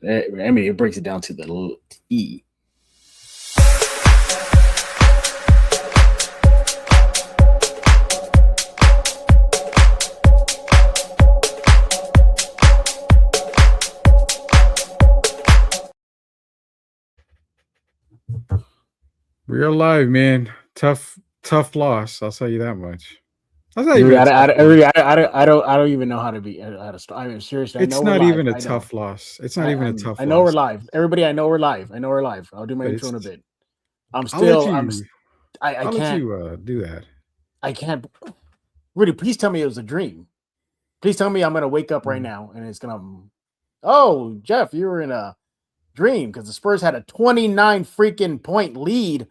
I mean, it breaks it down to the T. We're alive, man. Tough loss. I'll tell you that much. Rudy, I don't even know how to start. I mean, seriously, it's not even a tough loss. It's not even a tough. I know we're live. Everybody, I know we're live. I'll do my intro in a bit. I can't let you do that. I can't. Rudy, please tell me it was a dream. Please tell me I'm gonna wake up right now and it's gonna. Oh, Jeff, you were in a dream because the Spurs had a 29 freaking point lead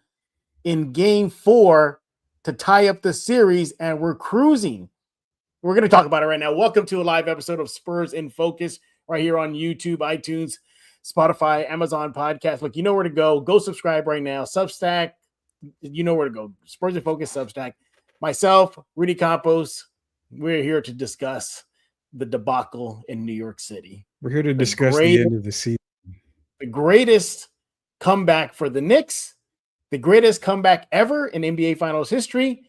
in Game 4 to tie up the series, and we're cruising. We're going to talk about it right now. Welcome to a live episode of Spurs in Focus right here on YouTube, iTunes, Spotify, Amazon Podcast. Look, you know where to go. Go subscribe right now. Substack, you know where to go. Spurs in Focus, Substack. Myself, Rudy Campos, we're here to discuss the debacle in New York City. We're here to discuss the end of the season. The greatest comeback for the Knicks, the greatest comeback ever in NBA Finals history,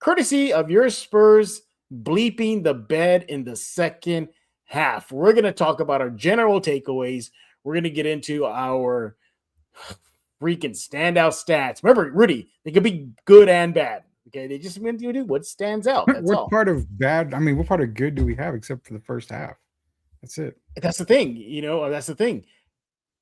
courtesy of your Spurs bleeping the bed in the second half. We're going to talk about our general takeaways. We're going to get into our freaking standout stats. Remember, Rudy, they could be good and bad. Okay, they just meant to do what stands out. That's what part of bad? I mean, what part of good do we have except for the first half? That's it. That's the thing. That's the thing.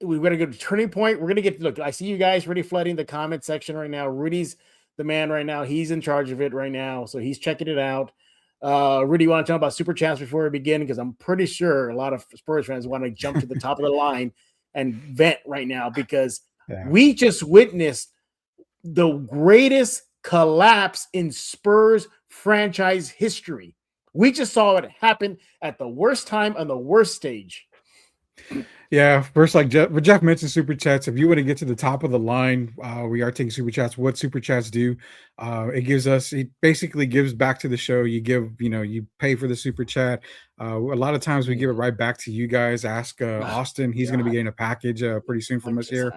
We're going to go to turning point. We're going to get, look, I see you guys already flooding the comment section right now. Rudy's the man right now. He's in charge of it right now. So he's checking it out. Rudy, you want to talk about super chats before we begin? Because I'm pretty sure a lot of Spurs fans want to jump to the top of the line and vent right now because we just witnessed the greatest collapse in Spurs franchise history. We just saw it happen at the worst time on the worst stage. Yeah, first, like Jeff mentioned, super chats. If you want to get to the top of the line, we are taking super chats. What super chats do? It basically gives back to the show. You pay for the super chat. A lot of times we give it right back to you guys. Ask Austin; he's going to be getting a package pretty soon from us here.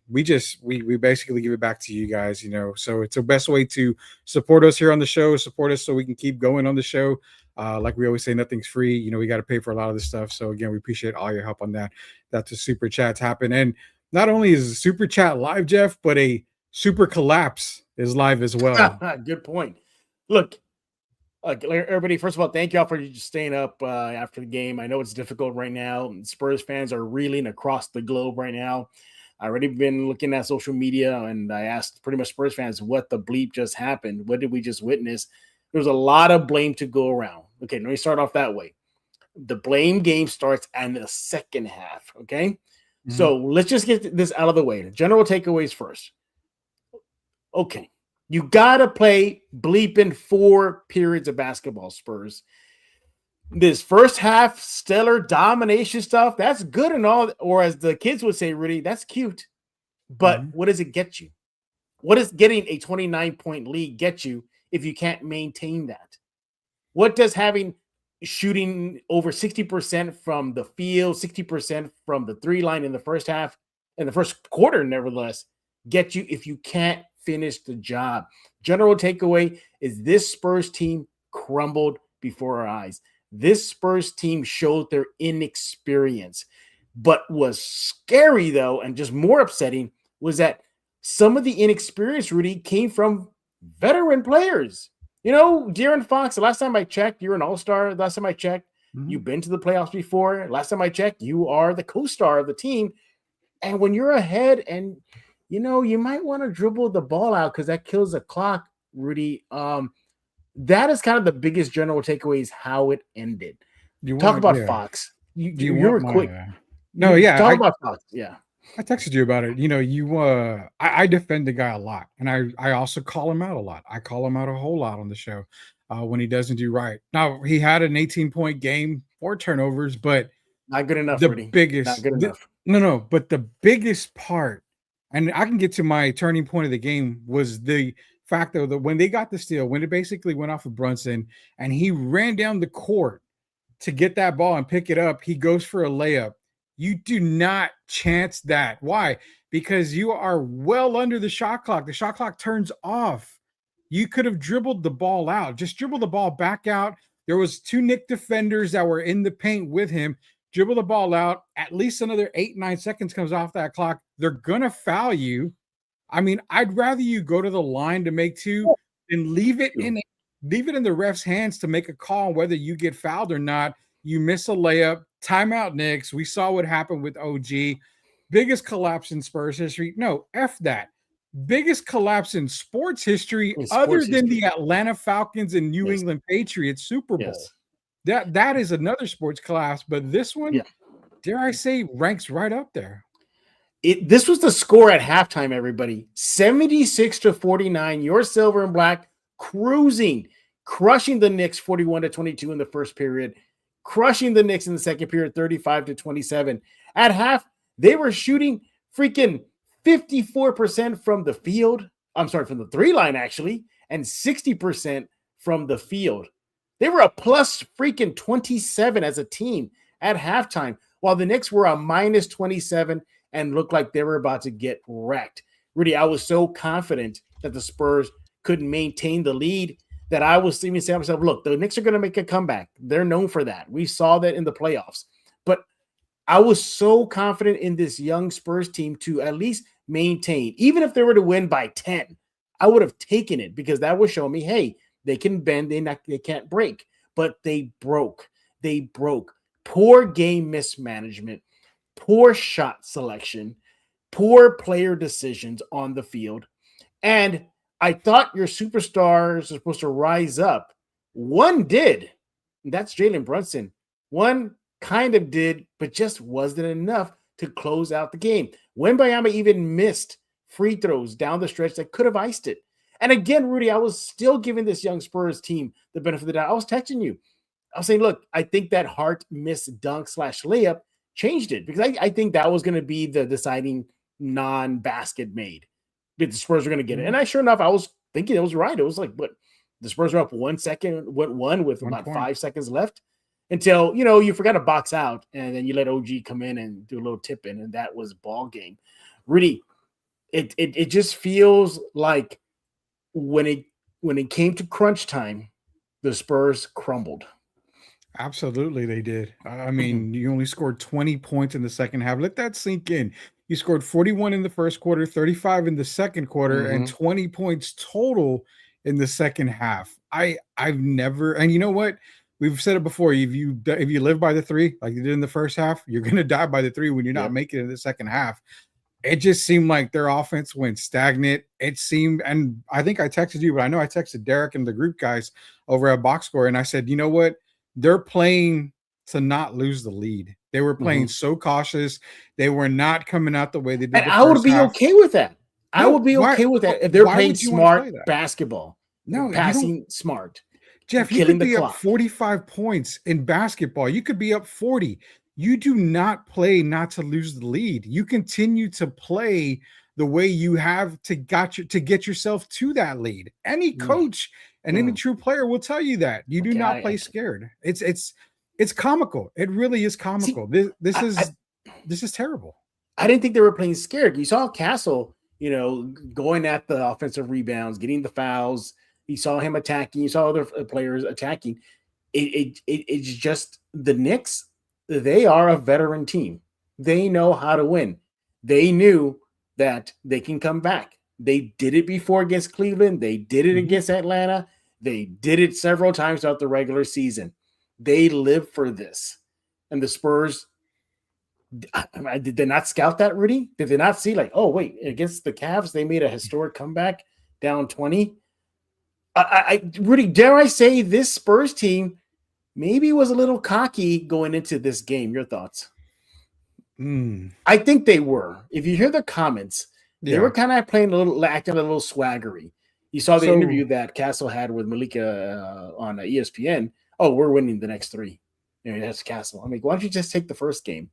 We basically give it back to you guys. So it's the best way to support us here on the show. Support us so we can keep going on the show. Like we always say, nothing's free. We got to pay for a lot of this stuff. So again, we appreciate all your help on that. That the super chats happen. And not only is the super chat live, Jeff, but a super collapse is live as well. Good point. Look, everybody, first of all, thank y'all for just staying up after the game. I know it's difficult right now. Spurs fans are reeling across the globe right now. I've already been looking at social media and I asked pretty much Spurs fans what the bleep just happened. What did we just witness? There's a lot of blame to go around. Okay, let me start off that way. The blame game starts in the second half, okay? Mm-hmm. So let's just get this out of the way. The general takeaways first. Okay, you got to play bleeping 4 periods of basketball, Spurs. This first half stellar domination stuff, that's good and all, or as the kids would say, Rudy, that's cute. But what does it get you? What does getting a 29-point lead get you if you can't maintain that? What does having shooting over 60% from the field, 60% from the 3 line in the first half, in the first quarter, nevertheless, get you if you can't finish the job? General takeaway is this Spurs team crumbled before our eyes. This Spurs team showed their inexperience. But was scary, though, and just more upsetting, was that some of the inexperience, Rudy, came from veteran players. De'Aaron Fox, the last time I checked, you're an all-star. Last time I checked, you've been to the playoffs before. Last time I checked, you are the co-star of the team. And when you're ahead and, you might want to dribble the ball out because that kills the clock, Rudy. That is kind of the biggest general takeaway is how it ended. Talk about Fox. You were quick. Talk about Fox. Yeah. I texted you about it. I defend the guy a lot, and I also call him out a lot. I call him out a whole lot on the show when he doesn't do right. Now, he had an 18-point game, 4 turnovers, but not good enough. Not good enough. But the biggest part, and I can get to my turning point of the game, was the fact though that when they got the steal, when it basically went off of Brunson, and he ran down the court to get that ball and pick it up, he goes for a layup. You do not chance that. Why? Because you are well under the shot clock. The shot clock turns off. You could have dribbled the ball out. Just dribble the ball back out. There was 2 Knicks defenders that were in the paint with him. Dribble the ball out. At least another 8-9 seconds comes off that clock. They're gonna foul you. I mean, I'd rather you go to the line to make 2 than leave it in the ref's hands to make a call whether you get fouled or not. You miss a layup. Timeout Knicks. We saw what happened with OG. Biggest collapse in Spurs history. No, F that. Biggest collapse in sports history other than the Atlanta Falcons and New England Patriots Super Bowl. That is another sports collapse, but this one, dare I say, ranks right up there. This was the score at halftime, everybody. 76-49. Your silver and black cruising, crushing the Knicks 41-22 in the first period, crushing the Knicks in the second period 35-27. At half, they were shooting freaking 54% from the field. I'm sorry, from the 3-line, actually, and 60% from the field. They were a plus freaking 27 as a team at halftime, while the Knicks were a minus 27 and looked like they were about to get wrecked. Rudy, I was so confident that the Spurs could maintain the lead that I was even saying to myself, look, the Knicks are going to make a comeback. They're known for that. We saw that in the playoffs. But I was so confident in this young Spurs team to at least maintain. Even if they were to win by 10, I would have taken it because that would show me, hey, they can bend, they can't break. But they broke. They broke. Poor game mismanagement, poor shot selection, poor player decisions on the field. And I thought your superstars are supposed to rise up. One did. And that's Jalen Brunson. One kind of did, but just wasn't enough to close out the game. Wembanyama even missed free throws down the stretch that could have iced it. And again, Rudy, I was still giving this young Spurs team the benefit of the doubt. I was texting you. I was saying, look, I think that Hart missed dunk / layup changed it because I think that was going to be the deciding non-basket made. The Spurs were going to get it. And sure enough, I was thinking it was right. It was like, but the Spurs were up 1 second, went one with about 5 seconds left until, you forgot to box out and then you let OG come in and do a little tip in, and that was ball game. Rudy, it just feels like when it came to crunch time, the Spurs crumbled. Absolutely, they did. I mean, you only scored 20 points in the second half. Let that sink in. You scored 41 in the first quarter, 35 in the second quarter, and 20 points total in the second half. I've never, and you know what? We've said it before. If you live by the 3, like you did in the first half, you're gonna die by the 3 when you're not making it in the second half. It just seemed like their offense went stagnant. It seemed, and I think I texted you, but I know I texted Derek and the group guys over at Box Score, and I said, you know what? They're playing to not lose the lead. They were playing so cautious. They were not coming out the way they did. And I would be okay with that. I would be okay with that if they're playing smart basketball. No, passing smart. Jeff, you could be up 45 points in basketball. You could be up 40. You do not play not to lose the lead. You continue to play the way you have to get yourself to that lead. Any coach and any true player will tell you that. You do not play scared. It's comical. It really is comical. This is terrible. I didn't think they were playing scared. You saw Castle, going at the offensive rebounds, getting the fouls. You saw him attacking. You saw other players attacking. It's just the Knicks. They are a veteran team. They know how to win. They knew that they can come back. They did it before against Cleveland. They did it against Atlanta. They did it several times throughout the regular season. They live for this. And the Spurs, did they not scout that, Rudy? Did they not see like, oh, wait, against the Cavs, they made a historic comeback down 20? Rudy, dare I say this Spurs team maybe was a little cocky going into this game. Your thoughts? I think they were. If you hear the comments, they were kind of acting a little swaggery. You saw the interview that Castle had with Malika on ESPN. Oh, we're winning the next 3. That's Castle. I mean, why don't you just take the first game?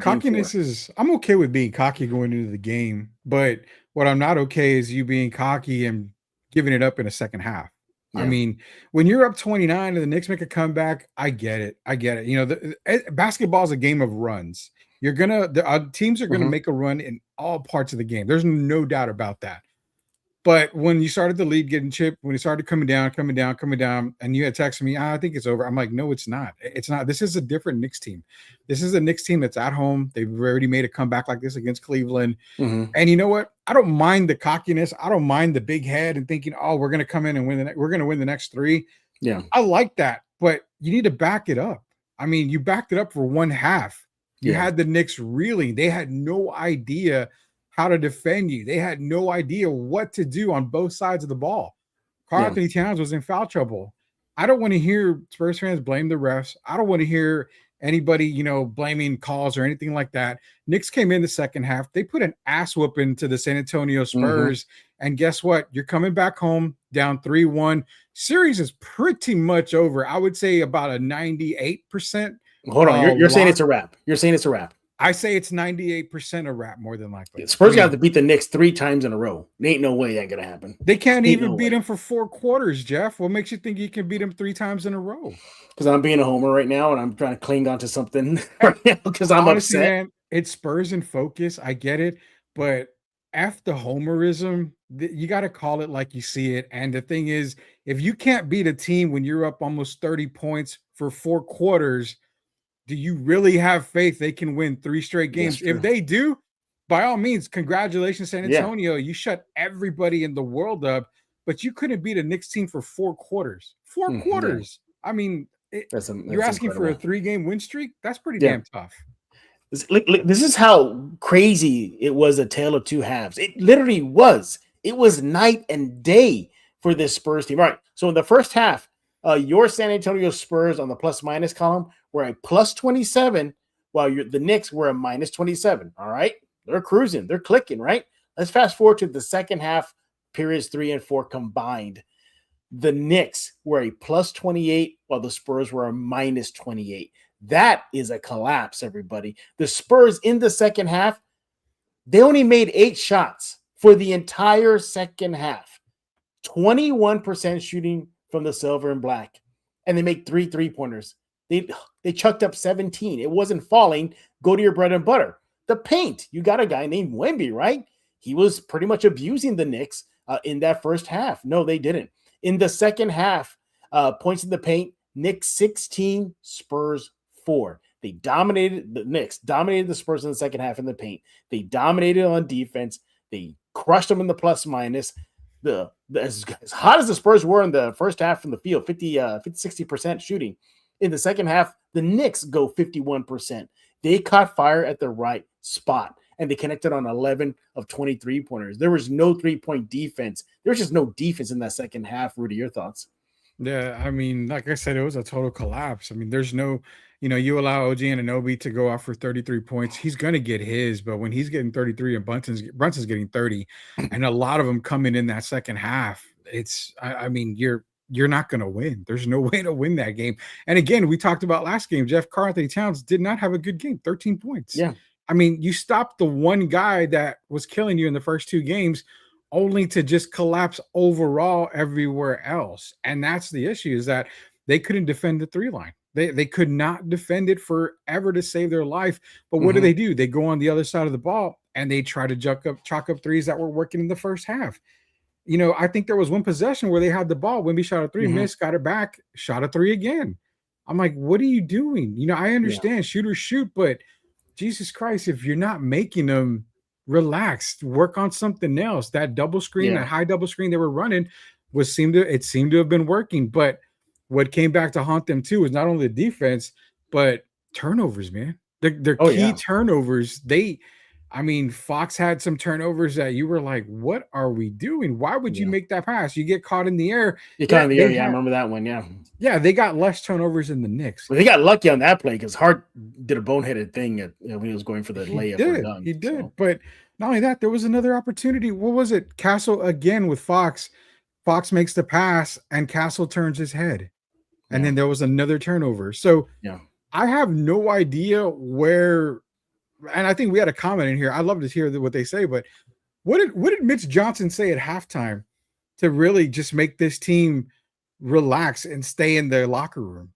Cockiness is. I'm okay with being cocky going into the game, but what I'm not okay is you being cocky and giving it up in the second half. I Yeah. mean, when you're up 29 and the Knicks make a comeback, I get it. I get it. You know, basketball is a game of runs. Teams are gonna Hmm. make a run in all parts of the game. There's no doubt about that. But when you started the lead getting chipped, when it started coming down, and you had texted me, I think it's over. I'm like, no, it's not. It's not. This is a different Knicks team. This is a Knicks team that's at home. They've already made a comeback like this against Cleveland. Hmm. And you know what? I don't mind the cockiness. I don't mind the big head and thinking, oh, we're going to come in and we're going to win the next three. Yeah. I like that, but you need to back it up. I mean, you backed it up for one half. You Yeah. had the Knicks reeling. They had no idea how to defend you. They had no idea what to do on both sides of the ball. Karl Yeah. Anthony Towns was in foul trouble. I don't want to hear Spurs fans blame the refs. I don't want to hear anybody, blaming calls or anything like that. Knicks came in the second half. They put an ass whooping to the San Antonio Hmm. Spurs. And guess what? You're coming back home down 3-1. Series is pretty much over. I would say about a 98%. Hold on. You're saying it's Lock. a wrap. You're saying it's a wrap. I say it's 98% a wrap, more than likely. Spurs got to beat the Knicks 3 times in a row. There ain't no way that gonna happen. They can't Ain't even no beat way. him for 4 quarters, Jeff. What makes you think you can beat him 3 times in a row? Because I'm being a homer right now and I'm trying to cling on to something right now because I'm Honestly, upset. man, it's Spurs in focus. I get it, but F the homerism. You got to call it like you see it. And the thing is, if you can't beat a team when you're up almost 30 points for 4 quarters, do you really have faith they can win 3 straight That's games? If true. they do, by all means, congratulations, San Yeah. Antonio. You shut everybody in the world up, but you couldn't beat a Knicks team for 4 quarters. 4 Yeah. quarters. I mean, you're That's asking for a incredible. 3-game win streak? That's pretty Yeah. damn tough. This is how crazy it was, a tale of two halves. It literally was. It was night and day for this Spurs team. All right. So in the first half, your San Antonio Spurs on the plus minus column were at plus 27, while the Knicks were a minus 27. All right. They're cruising. They're clicking, right? Let's fast forward to the second half, periods 3 and 4 combined. The Knicks were a plus 28, while the Spurs were a minus 28. That is a collapse, everybody. The Spurs in the second half, they only made 8 shots for the entire second half. 21% shooting from the silver and black. And they make 3 3-pointers. They chucked up 17. It wasn't falling. Go to your bread and butter. The paint. You got a guy named Wemby, right? He was pretty much abusing the Knicks in that first half. No, they didn't. In the second half, points in the paint, Knicks 16, Spurs 4. They dominated the Knicks, dominated the Spurs in the second half in the paint. They dominated on defense. They crushed them in the plus minus. As hot as the Spurs were in the first half from the field, 60% shooting. In the second half, the Knicks go 51%. They caught fire at the right spot, and they connected on 11 of 23 pointers. There was no 3-point defense. There was just no defense in that second half. Rudy, your thoughts? Yeah, I mean, like I said, it was a total collapse. I mean, there's no, you allow OG Anunoby to go off for 33 points, he's gonna get his, but when he's getting 33 and Brunson's getting 30, and a lot of them coming in that second half, I mean, you're not gonna win. There's no way to win that game. And again, we talked about last game, Karl Anthony Towns did not have a good game, 13 points. Yeah. I mean, you stopped the one guy that was killing you in the first 2 games, only to just collapse overall everywhere else. And that's the issue, is that they couldn't defend the 3 line. They could not defend it forever to save their life. But what do? They go on the other side of the ball and they try to chalk up threes that were working in the first half. I think there was one possession where they had the ball. Wemby shot a 3, missed, got it back, shot a 3 again. I'm like, what are you doing? I understand shooters shoot, but Jesus Christ, if you're not making them, relax, work on something else. That double screen, that high double screen they were running seemed to have been working. But what came back to haunt them too is not only the defense, but turnovers, man. Their key turnovers. Fox had some turnovers that you were like, what are we doing? Why would you make that pass? You get caught in the air. You caught in the air. I remember that one. Yeah. Yeah, they got less turnovers than the Knicks. Well, they got lucky on that play because Hart did a boneheaded thing when he was going for the layup or dunk. He did. So. But not only that, there was another opportunity. What was it? Castle again with Fox. Fox makes the pass and Castle turns his head. And then there was another turnover. So I have no idea where. And I think we had a comment in here. I'd love to hear what they say, but what did Mitch Johnson say at halftime to really just make this team relax and stay in their locker room.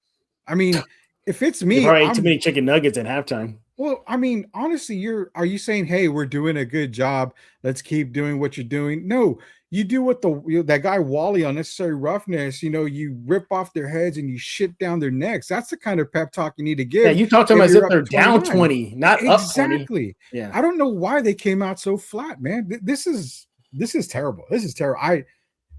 I mean, if it's They me, probably ate too I'm many chicken nuggets at halftime. well, I mean, honestly, are you saying, "Hey, we're doing a good job. Let's keep doing what you're doing." No, you do what that guy Wally unnecessary roughness. You rip off their heads and you shit down their necks. That's the kind of pep talk you need to Yeah, give you talk to them if as you're if up they're down 29. 20, not up 20. Exactly. Yeah. I don't know why they came out so flat, man. This is terrible. This is terrible.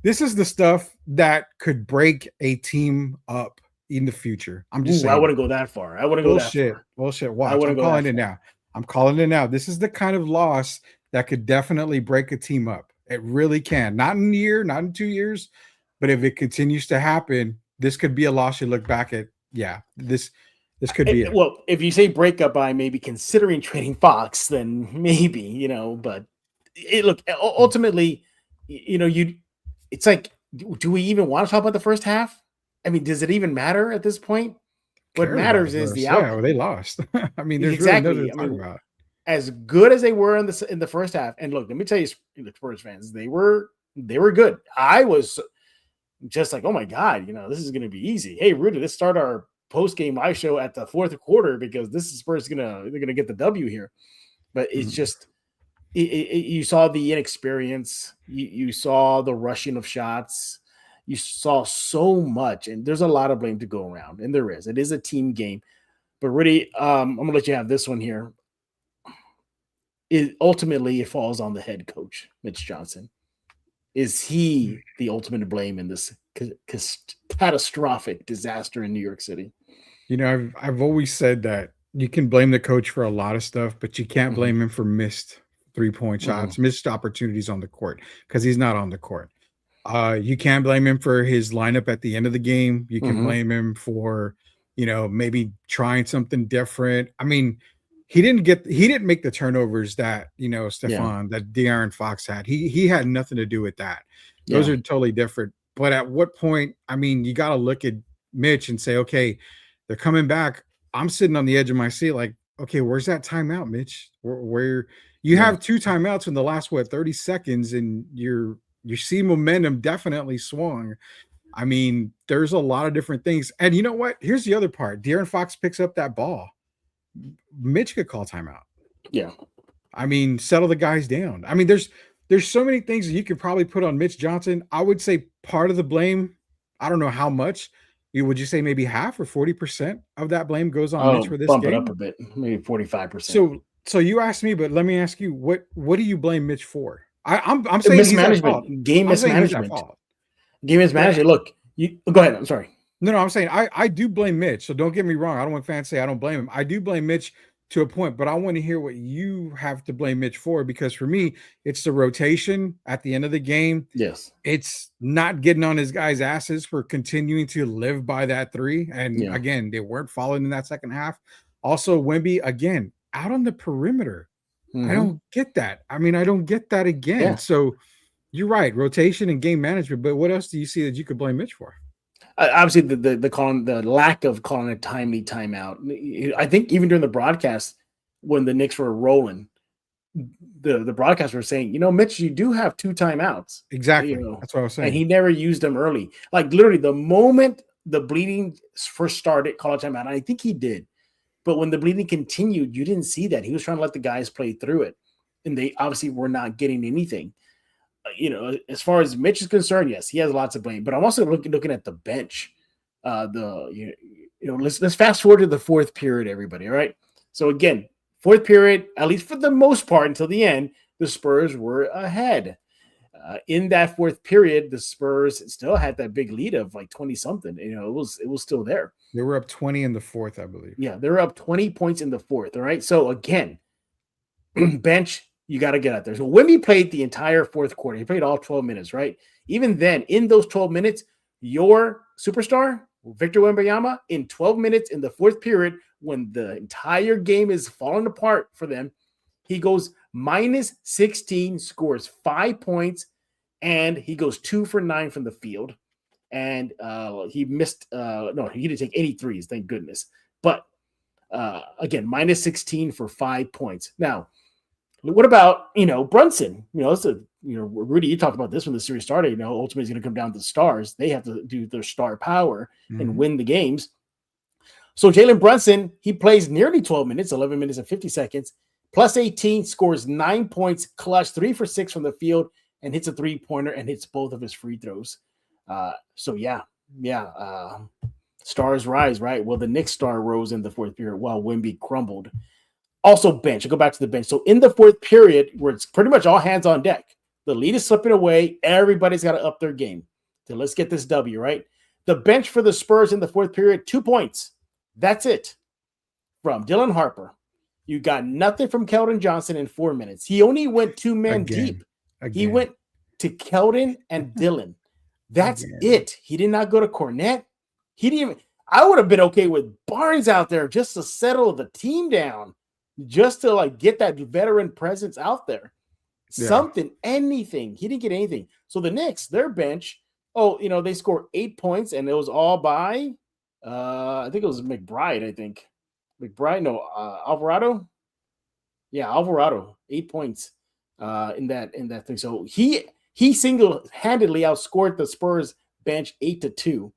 This is the stuff that could break a team up in the future. I'm just Ooh, I saying it. wouldn't go that far. I wouldn't go that Bullshit. far. Bullshit. I Watch. I'm wouldn't go that calling it far. now. I'm calling it now. This is the kind of loss that could definitely break a team up. It really can. Not in a year, not in 2 years, but if it continues to happen, this could be a loss you look back at. Yeah, this could be it. Well, if you say breakup by maybe considering trading Fox, then maybe, but look, ultimately, you it's like, do we even want to talk about the first half? I mean, does it even matter at this point? What Cares about the matters is the first. Yeah, outcome. well, they lost. I mean, there's really nothing Exactly. to I talk mean, about. as good as they were in the first half, and look, let me tell you, the Spurs fans, they were good. I was just like, oh my god, this is going to be easy. Hey, Rudy, let's start our post game live show at the fourth quarter because this is Spurs they're gonna get the W here. But it's just you saw the inexperience, you saw the rushing of shots, you saw so much, and there's a lot of blame to go around, and there is. It is a team game. But Rudy, I'm gonna let you have this one here. Ultimately it falls on the head coach, Mitch Johnson. Is he the ultimate blame in this catastrophic disaster in New York City? I've always said that you can blame the coach for a lot of stuff, but you can't Mm-hmm. blame him for missed 3-point shots, missed opportunities on the court because he's not on the court. You can't blame him for his lineup at the end of the game. You can blame him for, maybe trying something different. I mean, he didn't make the turnovers that, Stefan, that De'Aaron Fox had. He had nothing to do with that. Those are totally different. But at what point, I mean, you got to look at Mitch and say, okay, they're coming back. I'm sitting on the edge of my seat like, okay, where's that timeout, Mitch? Where you have 2 timeouts in the last 30 seconds and you see momentum definitely swung. I mean, there's a lot of different things. And you know what? Here's the other part. De'Aaron Fox picks up that ball. Mitch could call timeout. Yeah. I mean, settle the guys down. I mean, there's so many things that you could probably put on Mitch Johnson. I would say part of the blame, I don't know how much. Would you say maybe half or 40% of that blame goes on Mitch for this bump game? It up a bit, maybe 45%. So you asked me, but let me ask you, what do you blame Mitch for? I'm saying mismanagement, game mismanagement. Game mismanagement. Look, go ahead. I'm sorry. No, I'm saying I do blame Mitch. So don't get me wrong. I don't want fans to say I don't blame him. I do blame Mitch to a point, but I want to hear what you have to blame Mitch for, because for me, it's the rotation at the end of the game. Yes. It's not getting on his guys' asses for continuing to live by that 3. And again, they weren't following in that second half. Also, Wemby, again, out on the perimeter. I don't get that. I mean, I don't get that again. Yeah. So you're right, rotation and game management. But what else do you see that you could blame Mitch for? Obviously, the lack of calling a timely timeout. I think even during the broadcast, when the Knicks were rolling, the broadcasters were saying, Mitch, you do have 2 timeouts. Exactly. That's what I was saying. And he never used them early. Like literally the moment the bleeding first started, call a timeout. And I think he did. But when the bleeding continued, you didn't see that. He was trying to let the guys play through it. And they obviously were not getting anything. As far as Mitch is concerned, yes, he has lots of blame. But I'm also looking at the bench. Let's fast forward to the 4th period, everybody. All right. So again, 4th period, at least for the most part until the end, the Spurs were ahead. In that 4th period, the Spurs still had that big lead of like 20 something. It was still there. They were up 20 in the 4th, I believe. Yeah, they were up 20 points in the 4th. All right. So again, bench, you got to get out there. So Wemby played the entire 4th quarter. He played all 12 minutes, right? Even then, in those 12 minutes, your superstar, Victor Wembanyama, in 12 minutes in the 4th period, when the entire game is falling apart for them, he goes minus 16, scores 5 points, and he goes 2 for 9 from the field. And he missed, he didn't take any threes, thank goodness. But again, minus 16 for 5 points. Now, what about, Brunson? It's a Rudy, you talked about this when the series started. Ultimately it's going to come down to the stars. They have to do their star power and win the games. So Jalen Brunson, he plays nearly 12 minutes, 11 minutes and 50 seconds, plus 18, scores 9 points, clutch, 3 for 6 from the field, and hits a three-pointer and hits both of his free throws. Stars rise, right? Well, the Knicks star rose in the fourth period while Wemby crumbled. Also bench. I'll go back to the bench. So in the fourth period, where it's pretty much all hands on deck, the lead is slipping away. Everybody's got to up their game. So let's get this W, right? The bench for the Spurs in the fourth period, 2 points. That's it. From Dylan Harper. You got nothing from Keldon Johnson in 4 minutes. He only went 2 men deep. He went to Keldon and Dylan. That's it. He did not go to Cornette. He didn't even. I would have been okay with Barnes out there just to settle the team down, just to get that veteran presence out there. Yeah. Something, anything. He didn't get anything. So the Knicks, their bench, they scored 8 points, and it was all by, I think it was McBride. Alvarado. Yeah, Alvarado, 8 points in that thing. So he single-handedly outscored the Spurs bench 8-2.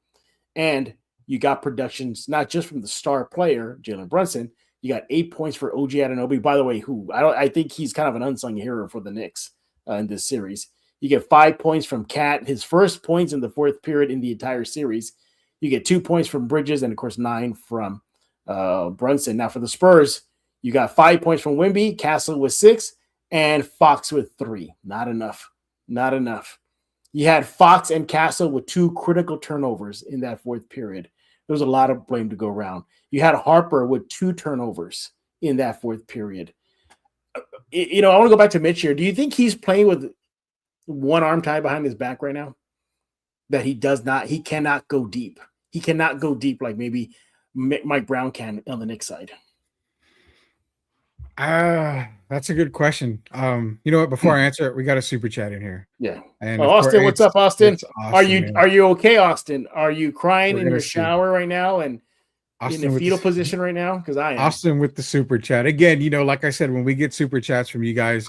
And you got productions not just from the star player, Jalen Brunson. You got 8 points for OG Anunoby, by the way, who I think he's kind of an unsung hero for the Knicks in this series. You get 5 points from Cat, his first points in the fourth period in the entire series. You get 2 points from Bridges, and of course 9 from Brunson. Now for the Spurs, you got 5 points from Wemby, Castle with 6, and Fox with 3. Not enough. You had Fox and Castle with 2 critical turnovers in that fourth period. There was a lot of blame to go around. You had Harper with 2 turnovers in that fourth period. I want to go back to Mitch here. Do you think he's playing with one arm tied behind his back right now? That he cannot go deep. He cannot go deep like maybe Mike Brown can on the Knicks side. That's a good question. You know what? Before I answer it, we got a super chat in here. Yeah. And Austin, what's up, Austin? Awesome, are you okay, Austin? Are you crying in your shower right now and Austin in the fetal position right now? Because I am. Austin with the super chat again. Like I said, when we get super chats from you guys,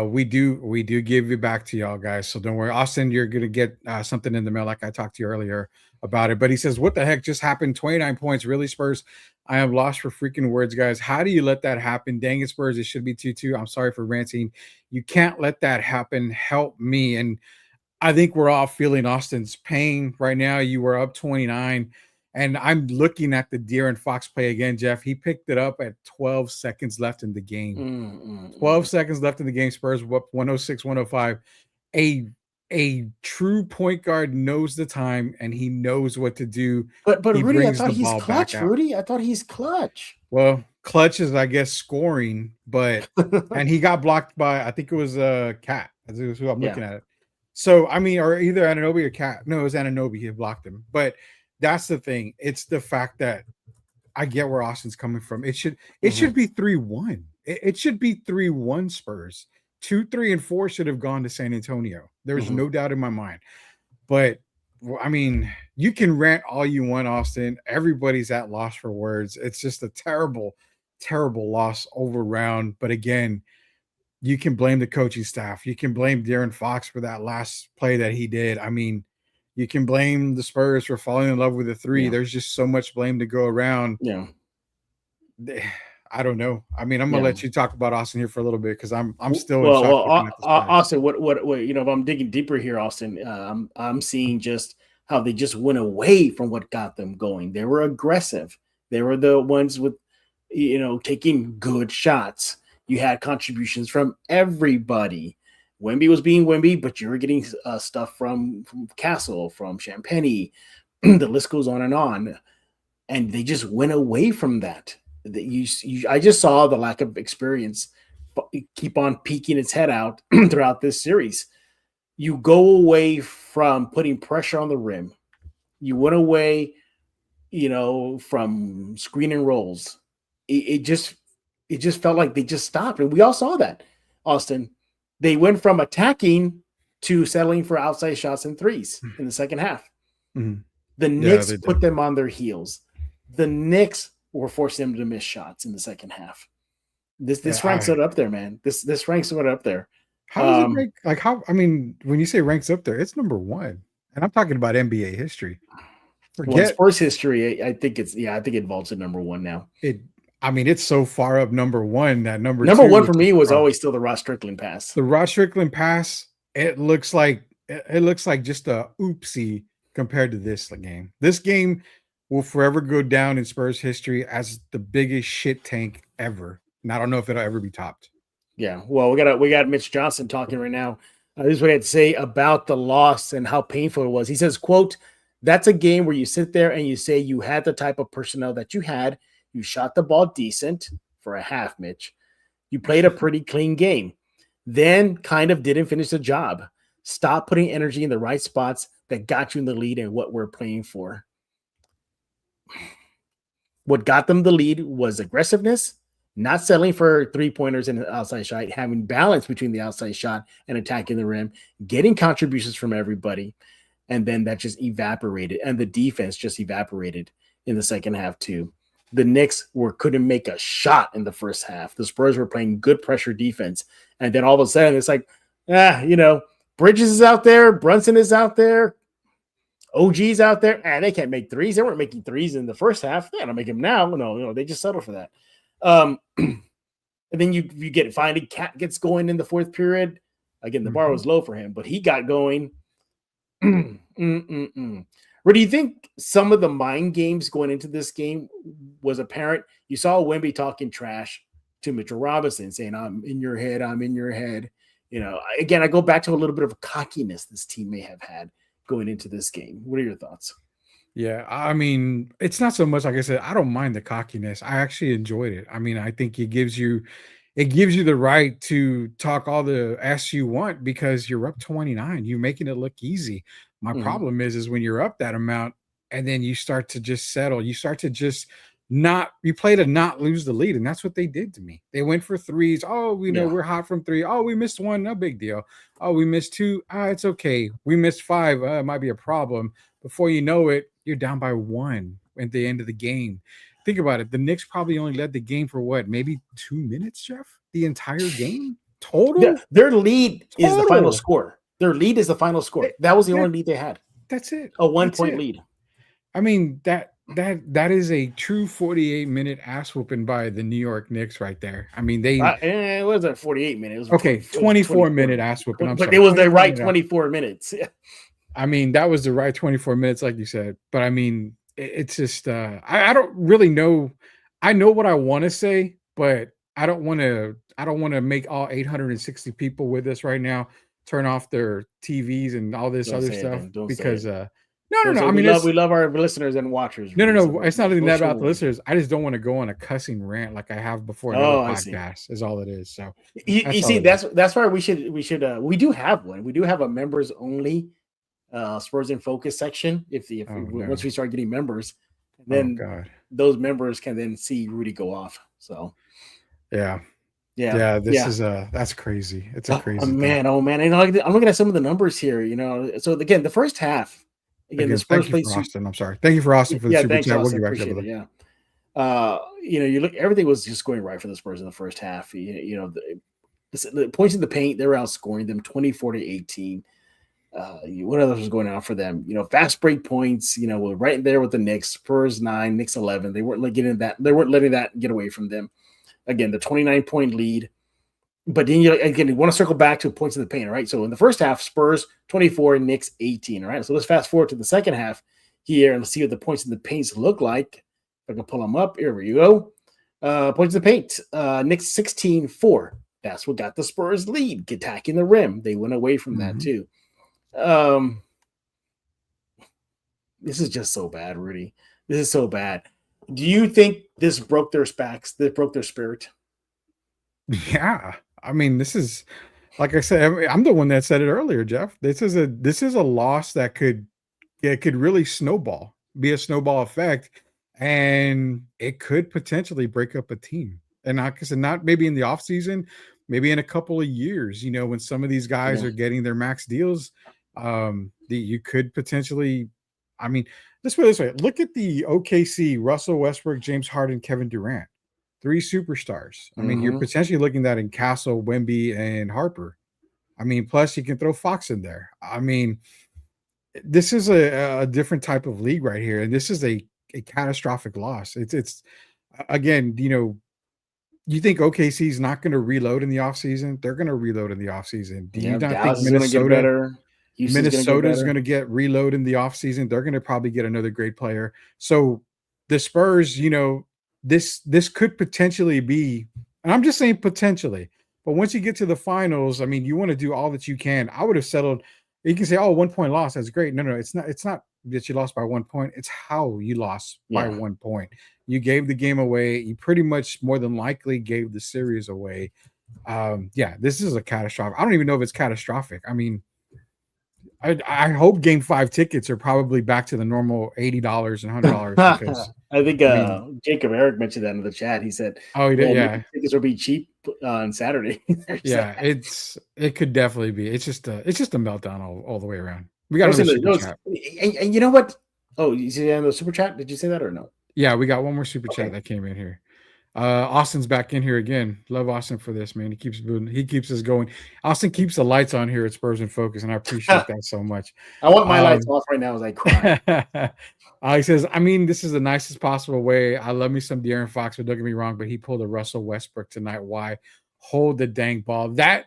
we do give it back to y'all guys. So don't worry, Austin. You're gonna get something in the mail, like I talked to you earlier about it. But he says, "What the heck just happened? 29 points, really, Spurs? I am lost for freaking words, guys. How do you let that happen? Dang it, Spurs! It should be 2-2. I'm sorry for ranting. You can't let that happen. Help me." And I think we're all feeling Austin's pain right now. You were up 29. And I'm looking at the De'Aaron Fox play again, Jeff. He picked it up at 12 seconds left in the game. 12 seconds left in the game. Spurs were up 106-105. A true point guard knows the time and he knows what to do. But Rudy, I thought he's clutch. Rudy, I thought he's clutch. Well, clutch is, I guess, scoring, but and he got blocked by, I think it was Cat. That's who I'm looking at it. So I mean, or either Anunoby or Cat. No, it was Anunoby. He blocked him, but. That's the thing. It's the fact that I get where Austin's coming from. It should be 3-1. It should be 3-1 Spurs. 2, 3, and 4 should have gone to San Antonio. There's no doubt in my mind. But I mean, you can rant all you want, Austin. Everybody's at loss for words. It's just a terrible, terrible loss over round. But again, you can blame the coaching staff. You can blame De'Aaron Fox for that last play that he did. I mean, you can blame the Spurs for falling in love with the 3. Yeah. There's just so much blame to go around. Yeah. I don't know. I mean, I'm gonna let you talk about Austin here for a little bit because I'm still in shock. Austin, what if I'm digging deeper here, Austin, I'm seeing just how they just went away from what got them going. They were aggressive. They were the ones with taking good shots. You had contributions from everybody. Wemby was being Wemby, but you were getting stuff from Castle, from Champagny. The list goes on. And they just went away from that. I just saw the lack of experience keep on peeking its head out throughout this series. You go away from putting pressure on the rim. You went away, from screen and rolls. It just felt like they just stopped. And we all saw that, Austin. They went from attacking to settling for outside shots and threes in the second half. The Knicks put them on their heels. The Knicks were forcing them to miss shots in the second half. This ranks it up there, man. This ranks it up there. How does it rank? Like how? I mean, when you say ranks up there, it's number one, and I'm talking about NBA history. Well, in Forget sports history, I think I think it vaults at number one now. it. I mean, it's so far up number one that number Number two one is for just me was rough. always still the Ross Strickland pass. The Rod Strickland pass. It looks like just a oopsie compared to this game. This game will forever go down in Spurs history as the biggest shit tank ever. And I don't know if it'll ever be topped. Yeah. Well, we got Mitch Johnson talking right now. This is what I had to say about the loss and how painful it was. He says, quote, "That's a game where you sit there and you say you had the type of personnel that you had. You shot the ball decent for a half, Mitch. You played a pretty clean game. Then kind of didn't finish the job. Stop putting energy in the right spots that got you in the lead and what we're playing for." What got them the lead was aggressiveness, not settling for three-pointers and an outside shot, having balance between the outside shot and attacking the rim, getting contributions from everybody, and then that just evaporated. And the defense just evaporated in the second half too. The Knicks couldn't make a shot in the first half. The Spurs were playing good pressure defense. And then all of a sudden it's like, Bridges is out there, Brunson is out there, OG's out there, and they can't make threes. They weren't making threes in the first half. They don't make them now. No, they just settle for that. And then you get it. Finally, Cat gets going in the fourth period. Again, the bar was low for him, but he got going. Or do you think some of the mind games going into this game was apparent? You saw Wemby talking trash to Mitchell Robinson, saying, "I'm in your head. I'm in your head." Again, I go back to a little bit of a cockiness this team may have had going into this game. What are your thoughts? Yeah, I mean, it's not so much like I said, I don't mind the cockiness. I actually enjoyed it. I mean, I think it gives you the right to talk all the s you want because you're up 29. You're making it look easy. My problem is when you're up that amount and then you start to just settle, you start to just not you play to not lose the lead. And that's what they did to me. They went for threes. Oh, we're hot from three. Oh, we missed one, no big deal. Oh, we missed two. It's okay. We missed five. It might be a problem. Before you know it, you're down by one at the end of the game. Think about it. The Knicks probably only led the game for what? Maybe 2 minutes, Jeff? The entire game? Total? Their lead is the final score. Their lead is the final score. That was the only lead they had. That's it. A 1 point lead. I mean, that is a true 48-minute ass whooping by the New York Knicks right there. I mean, it wasn't 48 minutes. It was 24-minute ass whooping. I'm but sorry, it was the right 24 minutes. I mean, that was the right 24 minutes, like you said. But I mean, it's just I don't really know. I know what I want to say, but I don't want to make all 860 people with us right now turn off their TVs and all this other stuff because no. I mean, we love our listeners and watchers. No. It's not even that about the listeners. I just don't want to go on a cussing rant like I have before another podcast. Is all it is. So you see, that's why we we do have one. We do have a members only Spurs in Focus section. Once we start getting members, then those members can then see Rudy go off. So yeah. This is that's crazy. It's a crazy man. Oh man, I'm looking at some of the numbers here. So again, the first half. Again, the Spurs played Austin. I'm sorry. Thank you for Austin for the super chat. We'll get back to it. Yeah. You look, everything was just going right for the Spurs in the first half. The points in the paint, they were outscoring them 24-18. What else was going on for them? Fast break points, were right there with the Knicks. Spurs 9, Knicks 11. They weren't getting that. They weren't letting that get away from them. Again, the 29-point lead. But then you want to circle back to points in the paint, right? So in the first half, Spurs 24, Knicks 18, all right? So let's fast forward to the second half here and see what the points in the paints look like. If I can pull them up, here we go. Points in the paint, Knicks 16-4. That's what got the Spurs lead, attacking the rim. They went away from that too. This is just so bad, Rudy. This is so bad. Do you think this broke their backs? This broke their spirit? Yeah. I mean, this is, like I said, I'm the one that said it earlier, Jeff. This is a loss that could really be a snowball effect, and it could potentially break up a team. And like I said, not maybe in the offseason, maybe in a couple of years, when some of these guys are getting their max deals, you could potentially, I mean, let's put it this way. Look at the OKC, Russell Westbrook, James Harden, Kevin Durant. 3 superstars. I mean, you're potentially looking at in Castle, Wemby, and Harper. I mean, plus you can throw Fox in there. I mean, this is a different type of league right here, and this is a catastrophic loss. It's again, you think OKC is not going to reload in the offseason? They're going to reload in the offseason. Do you Yeah, not think Dallas is going to get better. Houston's going to get Minnesota is better. going to get reload in the offseason? They're going to probably get another great player. So the Spurs, this could potentially be, and I'm just saying potentially, but once you get to the finals, I mean, you want to do all that you can. I would have settled. You can say, "Oh, 1 point loss, that's great." No, it's not. It's not that you lost by 1 point. It's how you lost by Yeah. 1 point. You gave the game away. You pretty much more than likely gave the series away. Yeah, this is a catastrophic. I don't even know if it's catastrophic. I mean, I hope Game 5 tickets are probably back to the normal $80 and $100 because I think I mean, Jacob Eric mentioned that in the chat. He said, oh, he did, "Well, yeah, maybe tickets will be cheap on Saturday." yeah. It could definitely be. It's just a meltdown all the way around. We got Notice another in the super notes, chat. and you know what? Oh, you see that in the super chat? Did you say that or no? Yeah, we got one more super chat Okay. that came in here. Austin's back in here again. Love Austin for this, man. He keeps moving. He keeps us going. Austin keeps the lights on here at Spurs in Focus, and I appreciate that so much. I want my lights off right now as I cry. He says, I mean, this is the nicest possible way. I love me some De'Aaron Fox, but don't get me wrong, but he pulled a Russell Westbrook tonight. Why? Hold the dang ball. That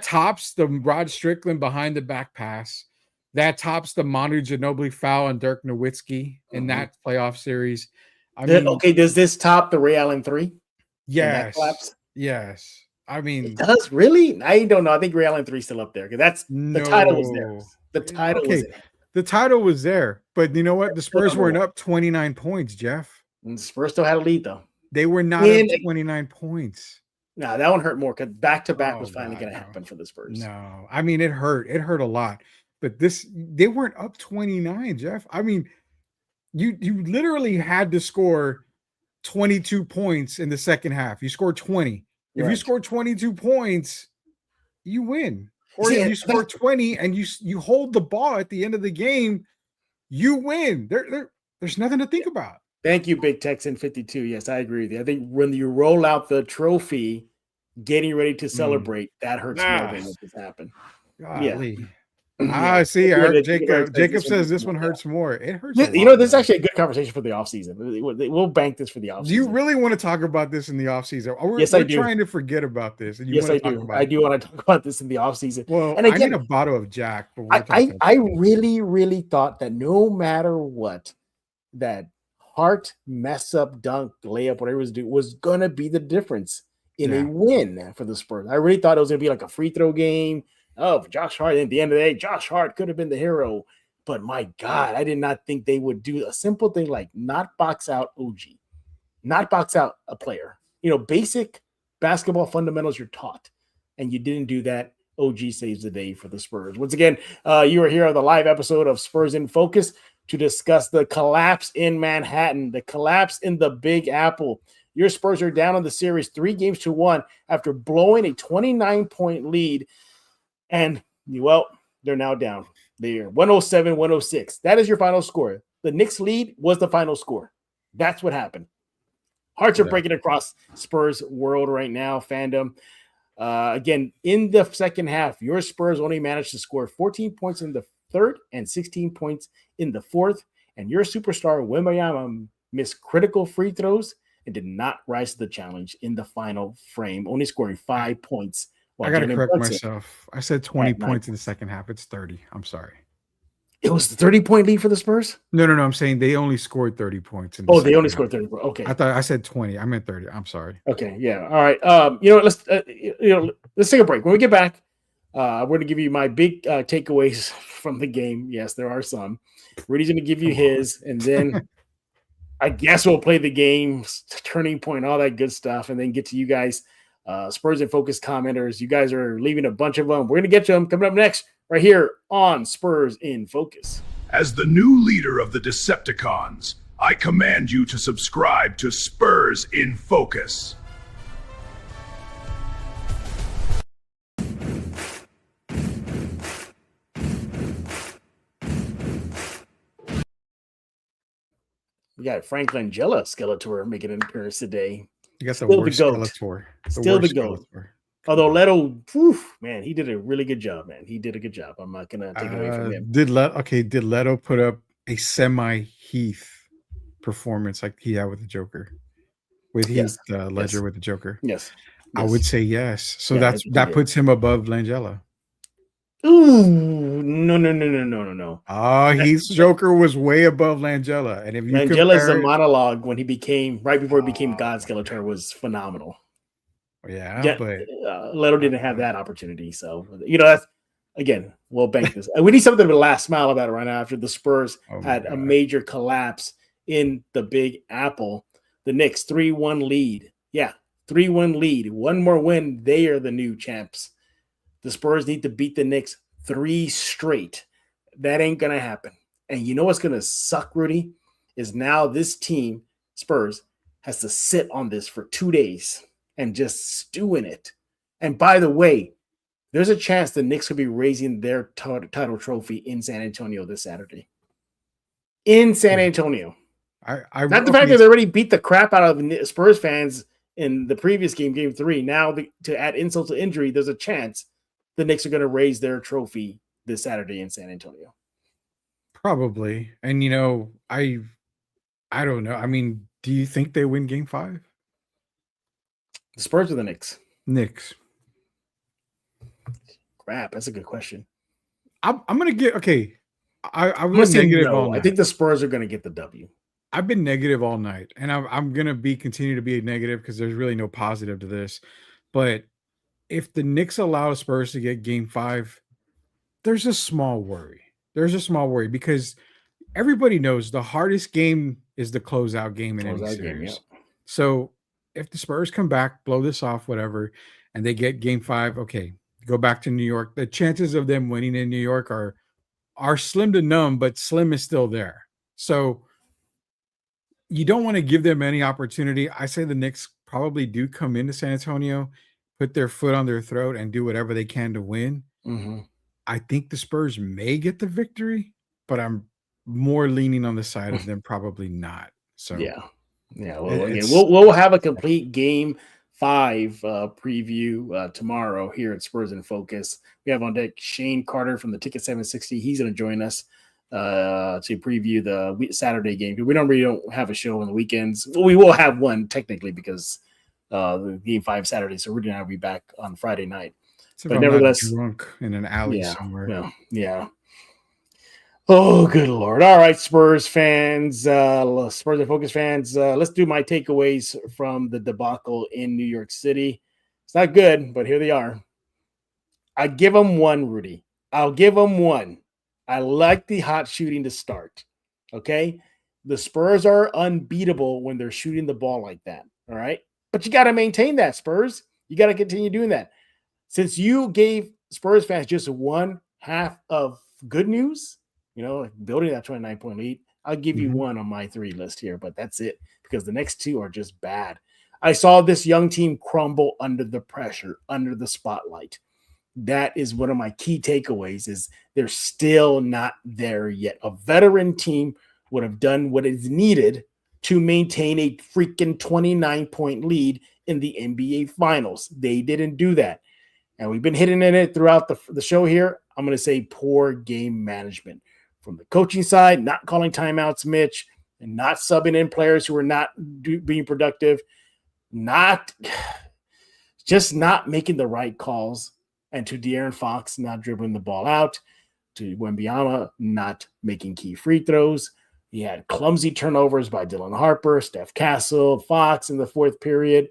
tops the Rod Strickland behind the back pass. That tops the Manu Ginobili foul on Dirk Nowitzki in that playoff series. I mean, okay, does this top the Ray Allen 3? yes, collapse? yes. I mean, It does really? I don't know. I think Ray Allen 3 is still up there because that's the title was there. no. The title was there. The title was there, but you know what? The Spurs weren't up 29 points, Jeff. And the Spurs still had a lead though. They were not up 29 points. No, that one hurt more because back-to-back was finally going to happen for the Spurs. No, I mean, it hurt. It hurt a lot. But they weren't up 29, Jeff. I mean, you literally had to score 22 points in the second half. You scored 20. If you score 22 points, you win. Or if you score 20 and you hold the ball at the end of the game, you win. There's nothing to think about. Thank you, Big Texan 52. Yes, I agree with you. I think when you roll out the trophy, getting ready to celebrate, that hurts more than what just happened. Golly. Yeah. See, Jacob says this one hurts more. It hurts. This is actually a good conversation for the offseason. We'll bank this for the offseason. Do you really want to talk about this in the offseason? Yes, I do. We're trying to forget about this. And yes, I do. I do want to talk about this in the offseason. Well, and again, I need a bottle of Jack. I really, really thought that no matter what, that Hart mess up, dunk, layup, whatever it was doing, was going to be the difference in a win for the Spurs. I really thought it was going to be like a free throw game. Oh, Josh Hart. At the end of the day, Josh Hart could have been the hero. But my God, I did not think they would do a simple thing like not box out OG, not box out a player. Basic basketball fundamentals you're taught. And you didn't do that. OG saves the day for the Spurs. Once again, you are here on the live episode of Spurs in Focus to discuss the collapse in Manhattan, the collapse in the Big Apple. Your Spurs are down in the series 3-1 after blowing a 29-point lead. And, well, they're now down. They're 107-106. That is your final score. The Knicks lead was the final score. That's what happened. Hearts are breaking across Spurs world right now, fandom. Again, in the second half, your Spurs only managed to score 14 points in the third and 16 points in the fourth. And your superstar, Wembanyama, missed critical free throws and did not rise to the challenge in the final frame, only scoring 5 points. I got to correct myself. I said 20 points in the second half. It's 30. I'm sorry. It was the 30-point lead for the Spurs? No. I'm saying they only scored 30 points. They only scored 30 points. Okay. I thought I said 20. I meant 30. I'm sorry. Okay. Yeah. All right. Let's take a break. When we get back, we're going to give you my big takeaways from the game. Yes, there are some. Rudy's going to give you his, and then I guess we'll play the game, turning point, all that good stuff, and then get to you guys, Spurs in Focus commenters. You guys are leaving a bunch of them. We're going to get to them coming up next right here on Spurs in Focus. As the new leader of the Decepticons, I command you to subscribe to Spurs in Focus. We got Frank Langella Skeletor making an appearance today. You got the worst Skeletor. Still the GOAT. Although Leto, man, he did a really good job, man. He did a good job. I'm not gonna take it away from him. Did Leto put up a semi Heath performance like he had with the Joker? With Heath Ledger with the Joker? Yes. I would say yes. So Yeah, that puts him above Langella. Ooh, no. Heath's Joker was way above Langella. And if you Langella's monologue when he became right before he became God Skeletor was phenomenal. Yeah, but Leto didn't have that opportunity. So that's again, we'll bank this. We need something to last smile about it right now after the Spurs had a major collapse in the Big Apple. The Knicks 3-1 lead. Yeah, 3-1 lead. One more win, they are the new champs. The Spurs need to beat the Knicks 3 straight. That ain't going to happen. And you know what's going to suck, Rudy? Is now this team, Spurs, has to sit on this for 2 days and just stew in it. And by the way, there's a chance the Knicks could be raising their title trophy in San Antonio this Saturday. In San Antonio. Not the fact that they already beat the crap out of Spurs fans in the previous game, game 3. Now, to add insult to injury, there's a chance the Knicks are going to raise their trophy this Saturday in San Antonio. Probably. And, I don't know. I mean, do you think they win game 5? The Spurs or the Knicks? Knicks. Crap, that's a good question. I'm going to get, okay. I'm going to say no. I think the Spurs are going to get the W. I've been negative all night, and I'm going to continue to be negative because there's really no positive to this. But if the Knicks allow Spurs to get game 5, there's a small worry. Because everybody knows the hardest game is the closeout game in any series. So if the Spurs come back, blow this off, whatever, and they get game 5, okay, go back to New York. The chances of them winning in New York are slim to none, but slim is still there. So you don't want to give them any opportunity. I say the Knicks probably do come into San Antonio, put their foot on their throat, and do whatever they can to win. Mm-hmm. I think the Spurs may get the victory, but I'm more leaning on the side of them probably not. So yeah. Well, we'll have a complete game 5 preview tomorrow here at Spurs in Focus. We have on deck Shane Carter from the Ticket 760. He's going to join us to preview the Saturday game. We don't have a show on the weekends. Well, we will have one technically because the game 5 Saturday. So Rudy and I will be back on Friday night. But nevertheless, drunk in an alley somewhere. Yeah. Oh, good Lord. All right, Spurs fans, Spurs and Focus fans, let's do my takeaways from the debacle in New York City. It's not good, but here they are. I give them 1, Rudy. I'll give them 1. I like the hot shooting to start. Okay? The Spurs are unbeatable when they're shooting the ball like that. All right? But you got to maintain that, Spurs. You got to continue doing that. Since you gave Spurs fans just 1 half of good news, building that 29-point lead, I'll give you 1 on my 3 list here, but that's it because the next 2 are just bad. I saw this young team crumble under the pressure, under the spotlight. That is one of my key takeaways is they're still not there yet. A veteran team would have done what is needed to maintain a freaking 29-point lead in the NBA Finals. They didn't do that. And we've been hitting in it throughout the show here. I'm going to say poor game management from the coaching side, not calling timeouts, Mitch, and not subbing in players who are not being productive, not making the right calls, and to De'Aaron Fox not dribbling the ball out, to Wembanyama not making key free throws. He had clumsy turnovers by Dylan Harper, Steph Castle, Fox in the 4th period,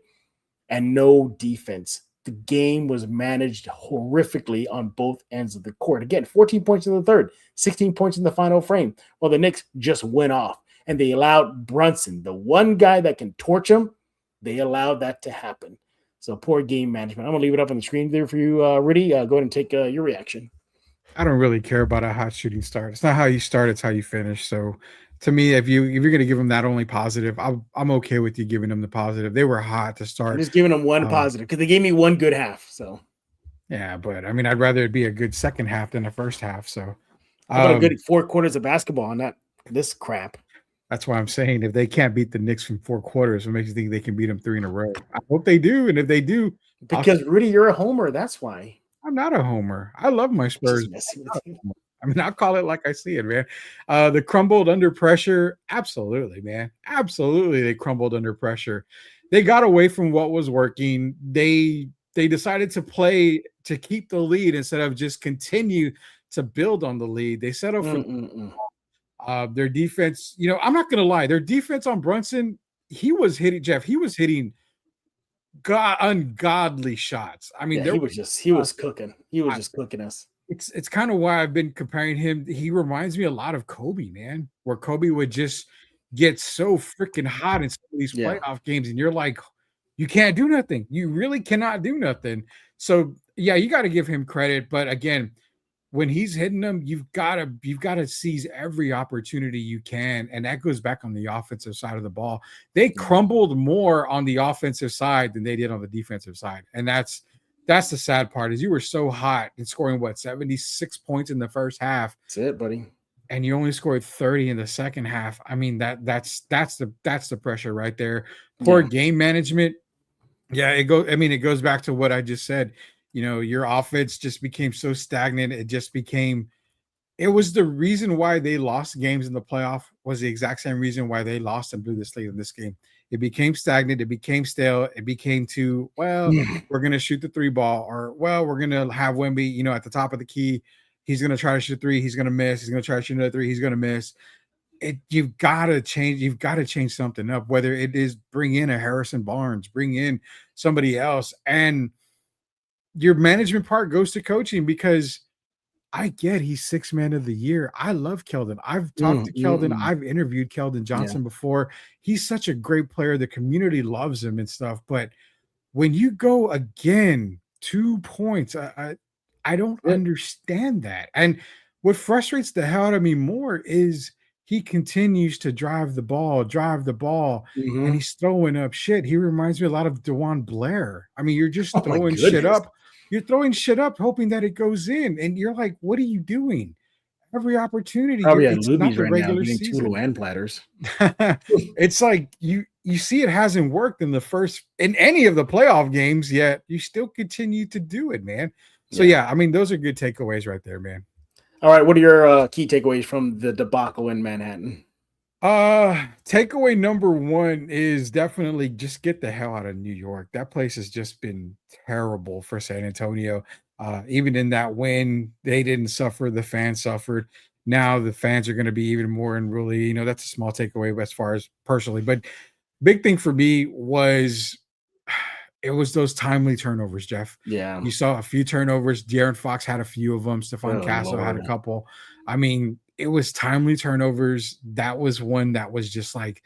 and no defense. The game was managed horrifically on both ends of the court. Again, 14 points in the 3rd, 16 points in the final frame. Well, the Knicks just went off, and they allowed Brunson, the one guy that can torch them, they allowed that to happen. So poor game management. I'm going to leave it up on the screen there for you, Rudy. Go ahead and take your reaction. I don't really care about a hot shooting start. It's not how you start, it's how you finish. So to me, if you're going to give them that only positive, I'm okay with you giving them the positive. They were hot to start. I'm just giving them 1 positive because they gave me 1 good half. So yeah, but I mean, I'd rather it be a good second half than a first half. So how about a good 4 quarters of basketball and not this crap? That's why I'm saying if they can't beat the Knicks from 4 quarters, what makes you think they can beat them 3 in a row? I hope they do, and if they do, Because Rudy, you're a homer. That's why. I'm not a homer. I love my Spurs. Just messing with you. I mean, I'll call it like I see it, man. The crumbled under pressure. Absolutely, man. Absolutely. They crumbled under pressure. They got away from what was working. They decided to play to keep the lead instead of just continue to build on the lead. They settled for their defense. I'm not gonna lie, their defense on Brunson, he was hitting Jeff, he was hitting ungodly shots. I mean, Yeah, he was cooking. He was just cooking us. It's kind of why I've been comparing him. He reminds me a lot of Kobe, man, where Kobe would just get so freaking hot in some of these playoff games, and you're like, you can't do nothing. You really cannot do nothing. So yeah, you got to give him credit. But again, when he's hitting them, you've got to seize every opportunity you can, and that goes back on the offensive side of the ball. They crumbled more on the offensive side than they did on the defensive side, and that's the sad part. Is you were so hot and scoring 76 points in the first half. That's it, buddy. And you only scored 30 in the second half. I mean, that's the pressure right there. Poor game management. Yeah, it goes back to what I just said. Your offense just became so stagnant. It was the reason why they lost games in the playoff, was the exact same reason why they lost and blew this lead in this game. It became stagnant. It became stale. It became we're going to shoot the three ball, or, we're going to have Wemby, at the top of the key. He's going to try to shoot three. He's going to miss. He's going to try to shoot another three. He's going to miss. You've got to change something up, whether it is bring in a Harrison Barnes, bring in somebody else. And your management part goes to coaching, because I get he's 6th man of the year. I love Keldon. I've talked to Keldon. I've interviewed Keldon Johnson before. He's such a great player. The community loves him and stuff. But when you go again 2 points, I don't understand that. And what frustrates the hell out of me more is he continues to drive the ball, and he's throwing up shit. He reminds me a lot of DeJuan Blair. I mean, you're just throwing shit up. You're throwing shit up, hoping that it goes in, and you're like, "What are you doing?" Every opportunity. Probably at Luby's right now, getting Tulu and platters. It's like you see it hasn't worked in any of the playoff games yet. You still continue to do it, man. So yeah, I mean, those are good takeaways right there, man. All right, what are your key takeaways from the debacle in Manhattan? Takeaway number 1 is definitely just get the hell out of New York. That place has just been terrible for San Antonio. Even in that win, they didn't suffer. The fans suffered. Now the fans are going to be even more unruly. That's a small takeaway as far as personally. But big thing for me was it was those timely turnovers, Jeff. Yeah. You saw a few turnovers. De'Aaron Fox had a few of them. Stephon Castle had a couple. I mean, it was timely turnovers. That was one that was just like,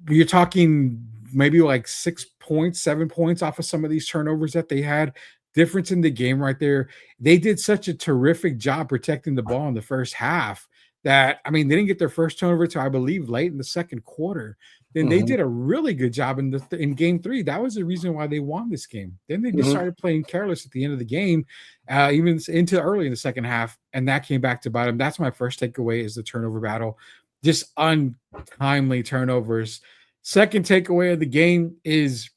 you're talking maybe like 6 points, 7 points off of some of these turnovers that they had. Difference in the game right there. They did such a terrific job protecting the ball in the first half that, I mean, they didn't get their first turnover till I believe late in the second quarter. Then they did a really good job in game 3. That was the reason why they won this game. Then they just started playing careless at the end of the game, even into early in the second half, and that came back to bite them. That's my first takeaway, is the turnover battle. Just untimely turnovers. Second takeaway of the game is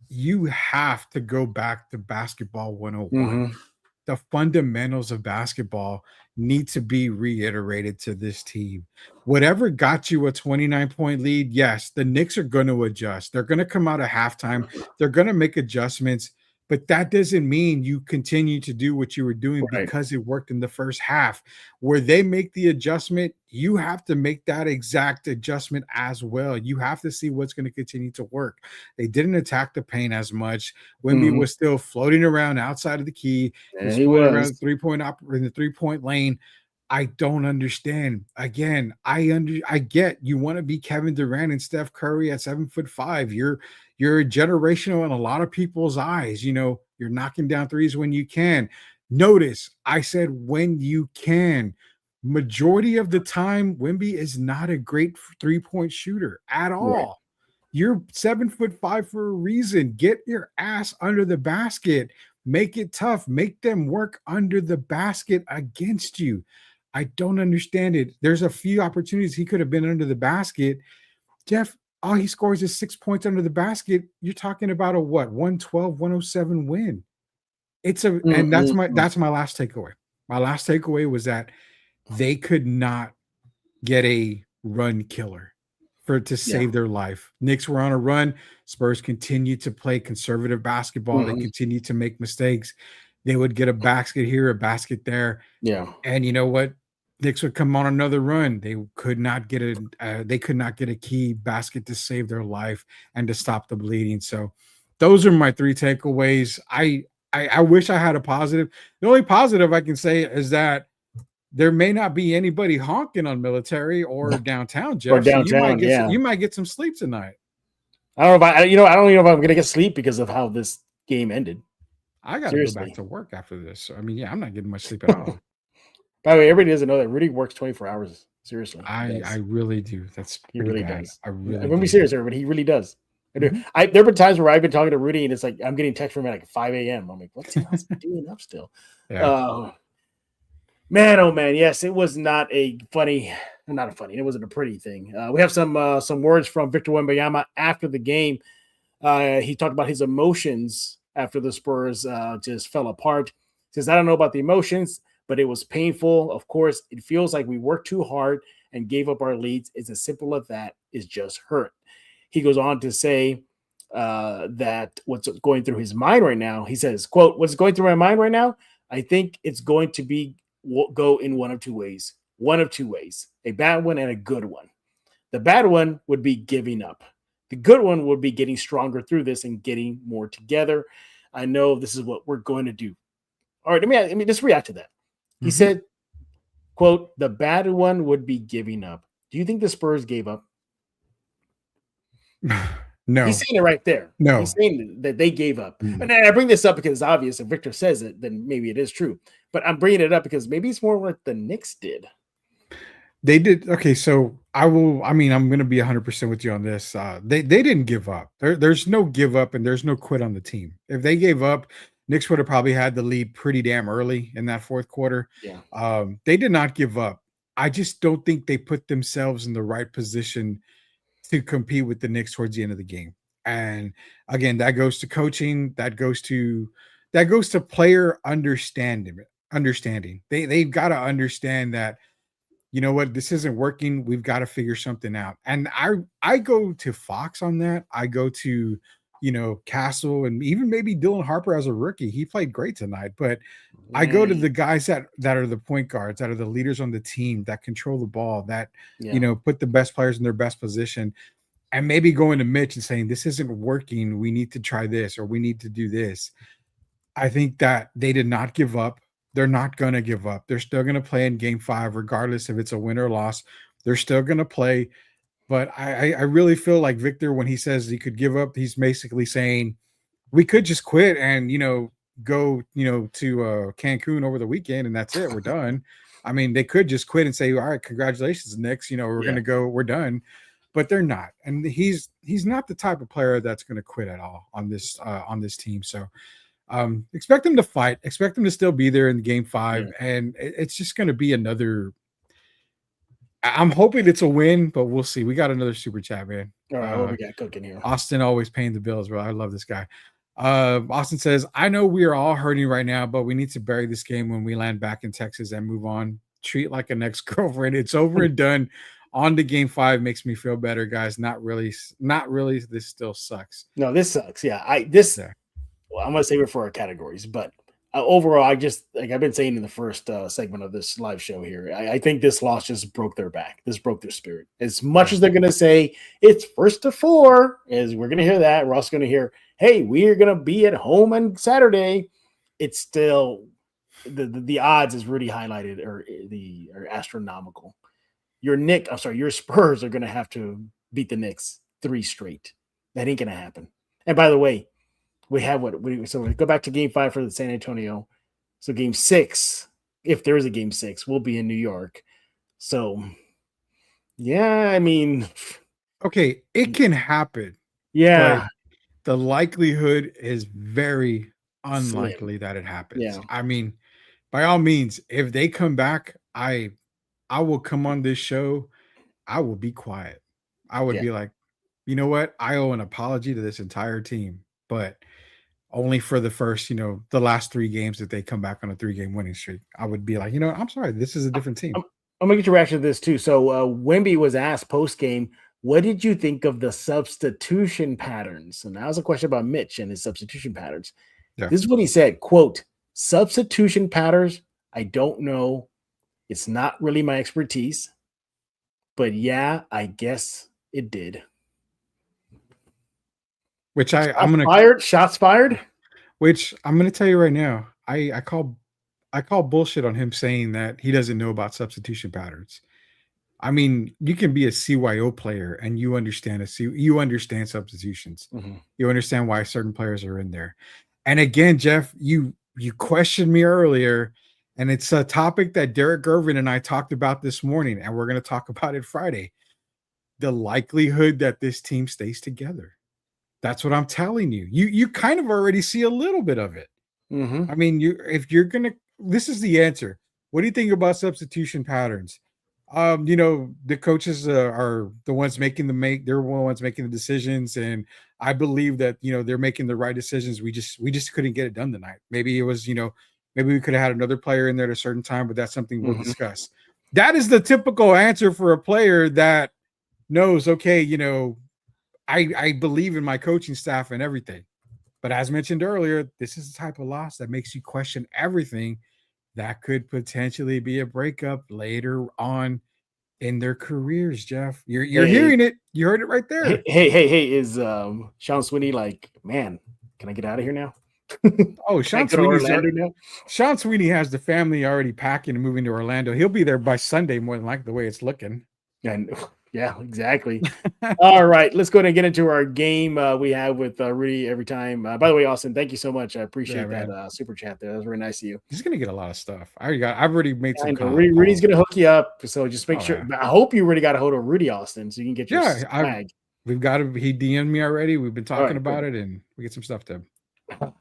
you have to go back to basketball 101. The fundamentals of basketball need to be reiterated to this team. Whatever got you a 29-point lead, yes, the Knicks are going to adjust. They're going to come out at halftime. They're going to make adjustments, but that doesn't mean you continue to do what you were doing because it worked in the first half. Where they make the adjustment, you have to make that exact adjustment as well. You have to see what's going to continue to work. They didn't attack the paint as much. Wemby was still floating around outside of the key. He was around in the 3-point lane. I don't understand. Again, I get you want to be Kevin Durant and Steph Curry at 7'5". You're generational in a lot of people's eyes. You're knocking down threes when you can. Notice I said when you can. Majority of the time, Wemby is not a great 3-point shooter at all. Right. You're 7'5" for a reason. Get your ass under the basket. Make it tough. Make them work under the basket against you. I don't understand it. There's a few opportunities he could have been under the basket. Jeff, all he scores is 6 points under the basket. You're talking about a what? 112-107 win. And that's my last takeaway. My last takeaway was that they could not get a run killer to save their life. Knicks were on a run. Spurs continued to play conservative basketball. They continued to make mistakes. They would get a basket here, a basket there. Yeah. And you know what? Knicks would come on another run. They could not get a key basket to save their life and to stop the bleeding. So those are my 3 takeaways. I wish I had a positive. The only positive I can say is that there may not be anybody honking on Military or downtown, Jeff. Or downtown, so you might get some sleep tonight. I don't know if I don't even know if I'm gonna get sleep because of how this game ended. I got to go back to work after this. So, I mean, yeah, I'm not getting much sleep at all. By the way, everybody doesn't know that Rudy works 24 hours. Seriously, I really do. He really bad. does. I really. I'm gonna be serious, everybody. He really does. There have been times where I've been talking to Rudy and it's like I'm getting text from him at like 5 a.m. I'm like, what's he doing up still? Yeah. Man, oh man, yes, it was not a funny. It wasn't a pretty thing. We have some words from Victor Wembanyama after the game. He talked about his emotions after the Spurs just fell apart. He says, I don't know about the emotions, but it was painful. Of course, it feels like we worked too hard and gave up our leads. It's as simple as that. It's just hurt. He goes on to say that what's going through his mind right now, he says, quote, what's going through my mind right now? I think it's going to go in one of two ways. A bad one and a good one. The bad one would be giving up. The good one would be getting stronger through this and getting more together. I know this is what we're going to do. All right, let me just react to that. He said, quote, the bad one would be giving up. Do you think the Spurs gave up? No. He's saying it right there. No. He's saying that they gave up. And I bring this up because it's obvious. If Victor says it, then maybe it is true. But I'm bringing it up because maybe it's more what the Knicks did. They did. Okay, so I'm going to be 100% with you on this. They didn't give up. There's no give up and there's no quit on the team. If they gave up, Knicks would have probably had the lead pretty damn early in that fourth quarter. Yeah. They did not give up. I just don't think they put themselves in the right position to compete with the Knicks towards the end of the game. And again, that goes to coaching. That goes to player understanding. They've got to understand that, you know what, this isn't working. We've got to figure something out. And I go to Fox on that. I go to, Castle and even maybe Dylan Harper as a rookie. He played great tonight, but I go to the guys that are the point guards, that are the leaders on the team, that control the ball, that, put the best players in their best position, and maybe going to Mitch and saying, this isn't working. We need to try this, or we need to do this. I think that they did not give up. They're not going to give up. They're still going to play in game 5, regardless if it's a win or loss. They're still going to play. But I really feel like Victor, when he says he could give up, he's basically saying we could just quit and, go, to Cancun over the weekend and that's it. We're done. I mean, they could just quit and say, all right, congratulations, Knicks. We're going to go. We're done. But they're not. And he's not the type of player that's going to quit at all on this team. So expect him to fight. Expect him to still be there in game 5. Yeah. And it's just going to be another. I'm hoping it's a win, but we'll see. We got another super chat, man. All right, what we got cooking here? Austin always paying the bills, bro. I love this guy. Austin says, I know we are all hurting right now, but we need to bury this game when we land back in Texas and move on. Treat like an ex-girlfriend. It's over and done. On to game 5 makes me feel better, guys. Not really. This still sucks. No, this sucks. Yeah. Well, I'm going to save it for our categories, but overall, I just, like I've been saying in the first segment of this live show here, I think this loss just broke their back. This broke their spirit. As much as they're going to say it's 1st to 4, as we're going to hear that, we're also going to hear, hey, we're going to be at home on Saturday. It's still the odds, as Rudy highlighted, are astronomical. Your Spurs are going to have to beat the Knicks 3 straight. That ain't going to happen. And by the way, we have so we go back to game 5 for the San Antonio. So game 6, if there is a game 6, we'll be in New York. So, yeah, I mean. Okay, it can happen. Yeah. The likelihood is very unlikely that it happens. Yeah. I mean, by all means, if they come back, I will come on this show. I will be quiet. I would be like, you know what? I owe an apology to this entire team, but only for the first, the last 3 games that they come back on a 3-game winning streak. I would be like, I'm sorry, this is a different team. I'm gonna get your reaction to this too. So Wemby was asked post game, what did you think of the substitution patterns? And that was a question about Mitch and his substitution patterns. Yeah. This is what he said, quote, substitution patterns, I don't know. It's not really my expertise, but yeah, I guess it did. Which I'm gonna shots fired. Which I'm gonna tell you right now, I call bullshit on him saying that he doesn't know about substitution patterns. I mean, you can be a CYO player and you understand substitutions. Mm-hmm. You understand why certain players are in there. And again, Jeff, you questioned me earlier, and it's a topic that Derek Gervin and I talked about this morning, and we're going to talk about it Friday. The likelihood that this team stays together. That's what I'm telling you. You kind of already see a little bit of it. Mm-hmm. I mean, this is the answer. What do you think about substitution patterns? The coaches are the ones making the decisions, and I believe that they're making the right decisions. We just couldn't get it done tonight. Maybe it was maybe we could have had another player in there at a certain time, but that's something we'll discuss. That is the typical answer for a player that knows, okay, I believe in my coaching staff and everything. But as mentioned earlier, this is the type of loss that makes you question everything. That could potentially be a breakup later on in their careers, Jeff. You're hearing it. You heard it right there. Hey, is Sean Sweeney like, man, can I get out of here now? Oh, Sean Sweeney has the family already packing and moving to Orlando. He'll be there by Sunday, more than likely, the way it's looking. And yeah, exactly. All right, let's go ahead and get into our game we have with Rudy every time. By the way, Austin, thank you so much. I appreciate that super chat there. That was very nice of you. He's gonna get a lot of stuff. I've already made some. Rudy's gonna hook you up, so just make sure. Yeah. I hope you already got a hold of Rudy, Austin, so you can get your swag. We've got him. He DM'd me already. We've been talking about it, and we get some stuff to him.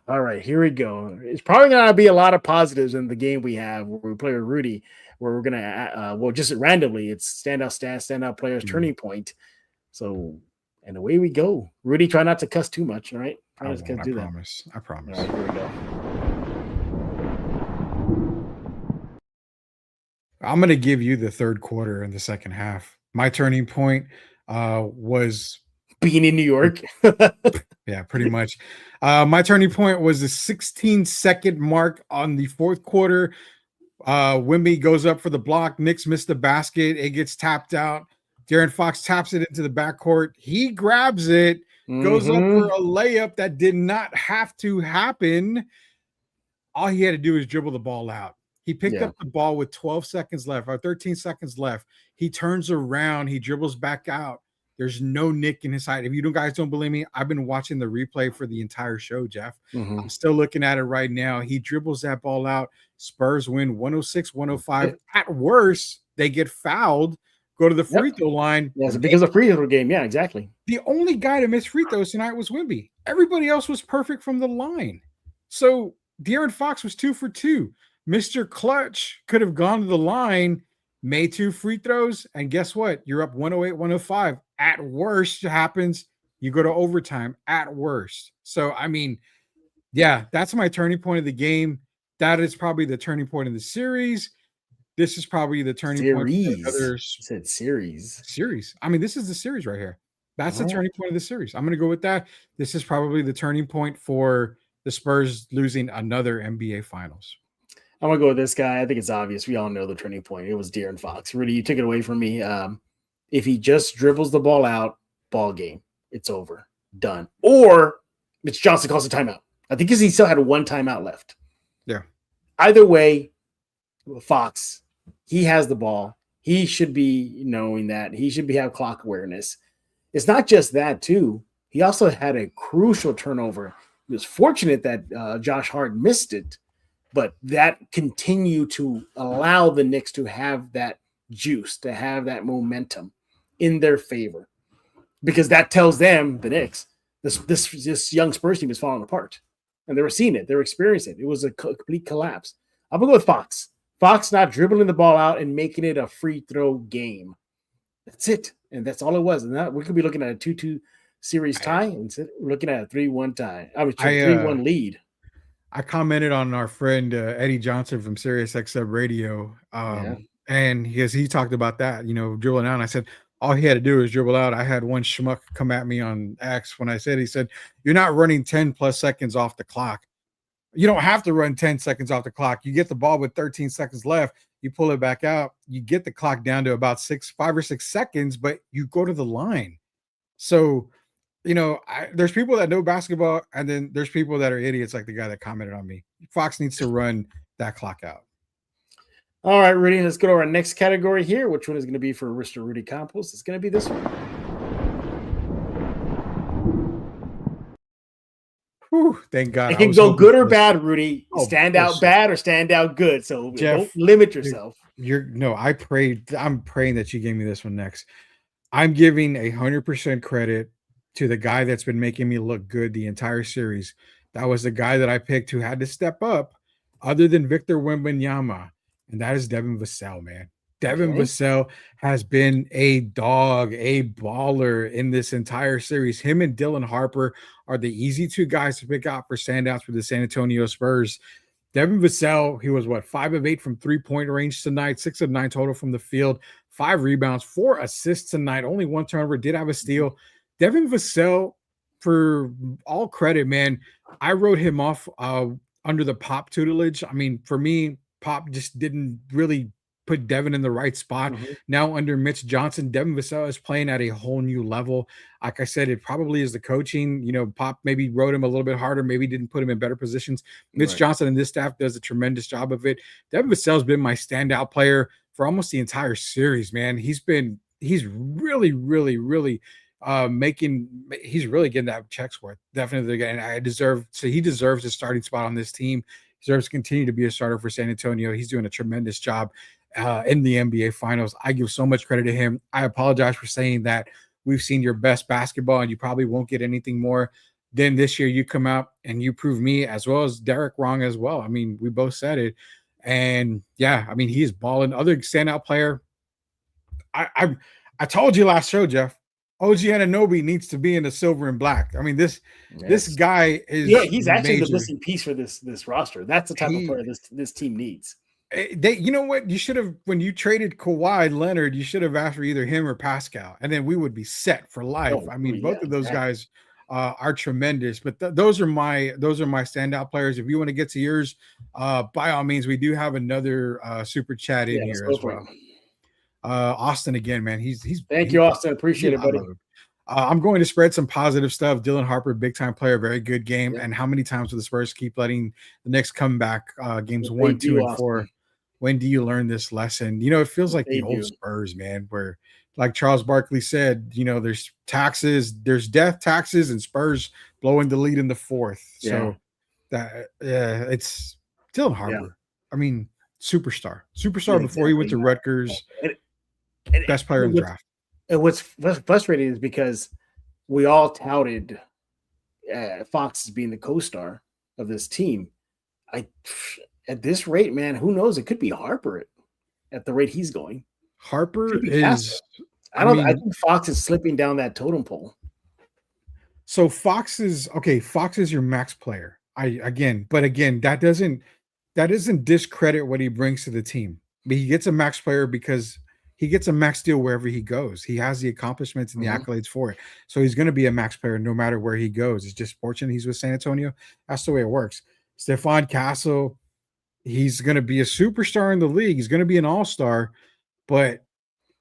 All right, here we go. It's probably gonna be a lot of positives in the game we have where we play with Rudy. Where we're gonna just randomly, it's standout players, turning point. So, and away we go. Rudy, try not to cuss too much. All right, I promise. All right, here we go. I'm gonna give you the third quarter and the second half. My turning point was being in New York. Yeah, pretty much. My turning point was the 16-second mark on the fourth quarter. Wemby goes up for the block. Knicks missed the basket. It gets tapped out. De'Aaron Fox taps it into the backcourt. He grabs it, goes up for a layup that did not have to happen. All he had to do is dribble the ball out. He picked up the ball with 12 seconds left or 13 seconds left. He turns around. He dribbles back out. There's no nick in his side. If you guys don't believe me, I've been watching the replay for the entire show, Jeff. I'm still looking at it right now. He dribbles that ball out. Spurs win 106-105. At worst, they get fouled, go to the free throw line. Yeah, because of free throw game. Yeah, exactly. The only guy to miss free throws tonight was Wemby. Everybody else was perfect from the line. So De'Aaron Fox was 2 for 2. Mr. Clutch could have gone to the line, made 2 free throws, and guess what? You're up 108-105. At worst, happens, you go to overtime. At worst. So, I mean, yeah, that's my turning point of the game. That is probably the turning point in the series. This is probably the turning point. Said series. Series. I mean, this is the series right here. That's the turning point of the series. I'm going to go with that. This is probably the turning point for the Spurs losing another NBA Finals. I'm going to go with this guy. I think it's obvious. We all know the turning point. It was De'Aaron Fox. Rudy, you took it away from me. If he just dribbles the ball out, ball game. It's over. Done. Or Mitch Johnson calls a timeout. I think because he still had 1 timeout left. Yeah. Either way, Fox, he has the ball. He should be knowing that. He should have clock awareness. It's not just that, too. He also had a crucial turnover. He was fortunate that Josh Hart missed it, but that continued to allow the Knicks to have that juice, to have that momentum in their favor, because that tells them, the Knicks, this young Spurs team is falling apart, and they were seeing it, they were experiencing it. It was a complete collapse. I'm gonna go with Fox. Fox not dribbling the ball out and making it a free throw game. That's it. And that's all it was. And that we could be looking at a 2-2 series tie. Instead, we're looking at a 3-1 tie. I mean, I 3-1 lead. I commented on our friend Eddie Johnson from Sirius XM Radio, Yeah. and he talked about that, dribbling out. And I said all he had to do is dribble out. I had one schmuck come at me on X when I said, he said, "You're not running 10 plus seconds off the clock. You don't have to run 10 seconds off the clock. You get the ball with 13 seconds left. You pull it back out. You get the clock down to about 5 or 6 seconds, but you go to the line." So there's people that know basketball, and then there's people that are idiots, like the guy that commented on me. Fox needs to run that clock out. All right, Rudy, let's go to our next category here. Which one is going to be for Mr. Rudy Campos? It's going to be this one. Whew, thank God. It can go good or bad, Rudy. Stand out bad or stand out good. So Jeff, don't limit yourself. I'm praying that you gave me this one next. I'm giving 100% credit to the guy that's been making me look good the entire series. That was the guy that I picked who had to step up other than Victor Wembanyama, and that is Devin Vassell, man. Devin Vassell has been a dog, a baller in this entire series. Him and Dylan Harper are the easy two guys to pick out for standouts for the San Antonio Spurs. Devin Vassell, he was 5 of 8 from 3-point range tonight, 6 of 9 total from the field, 5 rebounds, 4 assists tonight, only 1 turnover, did have a steal. Devin Vassell, for all credit, man, I wrote him off under the Pop tutelage. I mean, for me, Pop just didn't really put Devin in the right spot. Now under Mitch Johnson, Devin Vassell is playing at a whole new level. Like I said, it probably is the coaching. Pop maybe wrote him a little bit harder, maybe didn't put him in better positions. Mitch Johnson and this staff does a tremendous job of it. Devin Vassell's been my standout player for almost the entire series, man. He's really, really, really he's really getting that check's worth. Definitely. And he deserves a starting spot on this team. He deserves to continue to be a starter for San Antonio. He's doing a tremendous job in the NBA Finals. I give so much credit to him. I apologize for saying that we've seen your best basketball and you probably won't get anything more. Then this year you come out and you prove me as well as Derek wrong as well. I mean, we both said it. And yeah, I mean, he's balling. Other standout player. I told you last show, Jeff, OG Anunoby needs to be in the silver and black. I mean, this guy is he's actually the missing piece for this roster. That's the type of player this team needs. You know what? You should have, when you traded Kawhi Leonard, you should have asked for either him or Pascal, and then we would be set for life. I mean, both of those guys are tremendous. But those are my standout players. If you want to get to yours, by all means, we do have another super chat in here as well. Austin again, man. Thank you, Austin. Appreciate it, buddy. I'm going to spread some positive stuff. Dylan Harper, big time player, very good game. And how many times will the Spurs keep letting the Knicks come back games 1, 2, and 4? When do you learn this lesson? It feels like the old Spurs, man, where, like Charles Barkley said, there's taxes, there's death, taxes, and Spurs blowing the lead in the fourth. So it's Dylan Harper. I mean, superstar before he went to Rutgers. Best player in the draft. And what's frustrating is because we all touted Fox as being the co-star of this team. At this rate, man, who knows? It could be Harper at the rate he's going. Harper is. I think Fox is slipping down that totem pole. So Fox is your max player. That doesn't discredit what he brings to the team. But he gets a max player because he gets a max deal wherever he goes. He has the accomplishments and the accolades for it. So he's going to be a max player no matter where he goes. It's just fortunate he's with San Antonio. That's the way it works. Stephon Castle, he's going to be a superstar in the league. He's going to be an all-star, but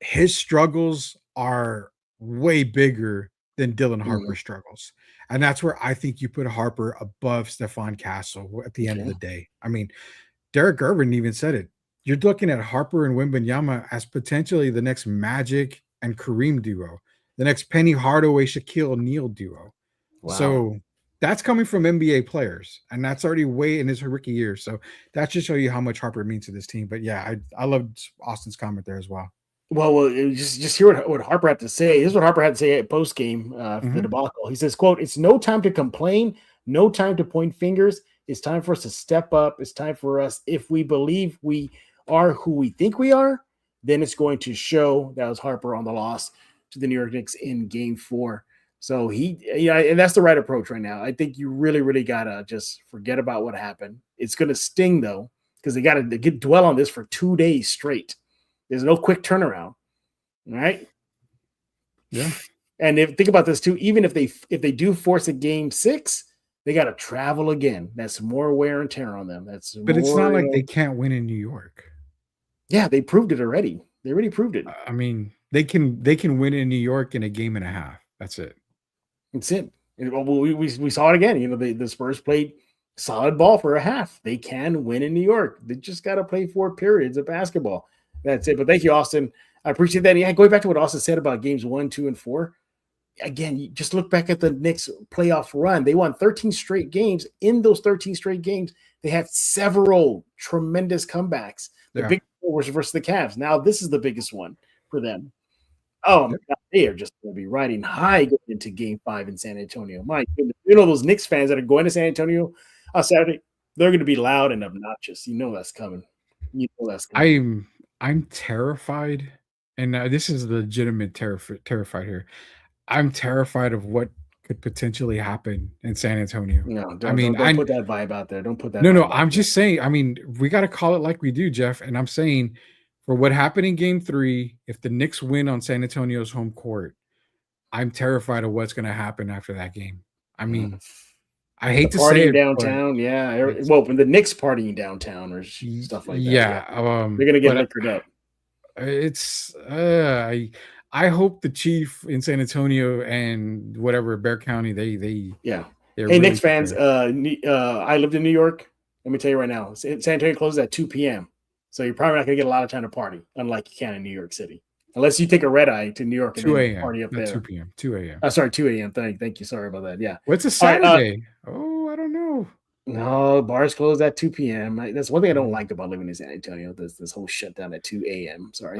his struggles are way bigger than Dylan Harper's struggles. And that's where I think you put Harper above Stephon Castle at the end of the day. I mean, Derek Irvin even said it. You're looking at Harper and Wembanyama as potentially the next Magic and Kareem duo, the next Penny Hardaway, Shaquille O'Neal duo. Wow. So that's coming from NBA players, and that's already way in his rookie year. So that should show you how much Harper means to this team. But yeah, I loved Austin's comment there as well. Well, just hear what Harper had to say. This is what Harper had to say at post game for the debacle. He says, "quote It's no time to complain, no time to point fingers. It's time for us to step up. It's time for us, if we believe we are who we think we are, then it's going to show that was Harper on the loss to the New York Knicks in Game 4. So and that's the right approach right now. I think you really, really gotta just forget about what happened. It's gonna sting though, because they gotta dwell on this for 2 days straight. There's no quick turnaround, right? Yeah. And think about this too, even if they do force a Game 6, they got to travel again. That's more wear and tear on them. But it's not like they can't win in New York. Yeah, they proved it already. They already proved it. I mean, they can win in New York in a game and a half. That's it. That's it. We saw it again. You know, the Spurs played solid ball for a half. They can win in New York. They just got to play 4 periods of basketball. That's it. But thank you, Austin. I appreciate that. Yeah, going back to what Austin said about games 1, 2, and 4. Again, you just look back at the Knicks playoff run. They won 13 straight games. In those 13 straight games, they had several tremendous comebacks. The big one was versus the Cavs. Now this is the biggest one for them. Oh, they are just going to be riding high going into Game 5 in San Antonio. My goodness. You know those Knicks fans that are going to San Antonio on Saturday, they're going to be loud and obnoxious. You know that's coming. I'm terrified, and this is legitimate terrified here. I'm terrified of what could potentially happen in San Antonio. No, don't put that vibe out there. Don't put that. No, I'm just saying. I mean, we got to call it like we do, Jeff. And I'm saying, for what happened in Game 3, if the Knicks win on San Antonio's home court, I'm terrified of what's going to happen after that game. I mean, I hate to say it, downtown. Yeah, well, when the Knicks partying downtown or stuff like that. Yeah, they're going to get liquored up. It's I hope the chief in San Antonio and whatever Bear County, they Hey, really Knicks fans, I lived in New York. Let me tell you right now, San Antonio closes at 2 p.m. So you're probably not going to get a lot of time to party, unlike you can in New York City, unless you take a red eye to New York and 2 a.m. party up there. 2 p.m. 2 a.m. Sorry, 2 a.m. Thank you. Sorry about that. Yeah. What's a Saturday? I don't know. No, bars close at 2 p.m. That's one thing I don't like about living in San Antonio. This whole shutdown at 2 a.m. Sorry.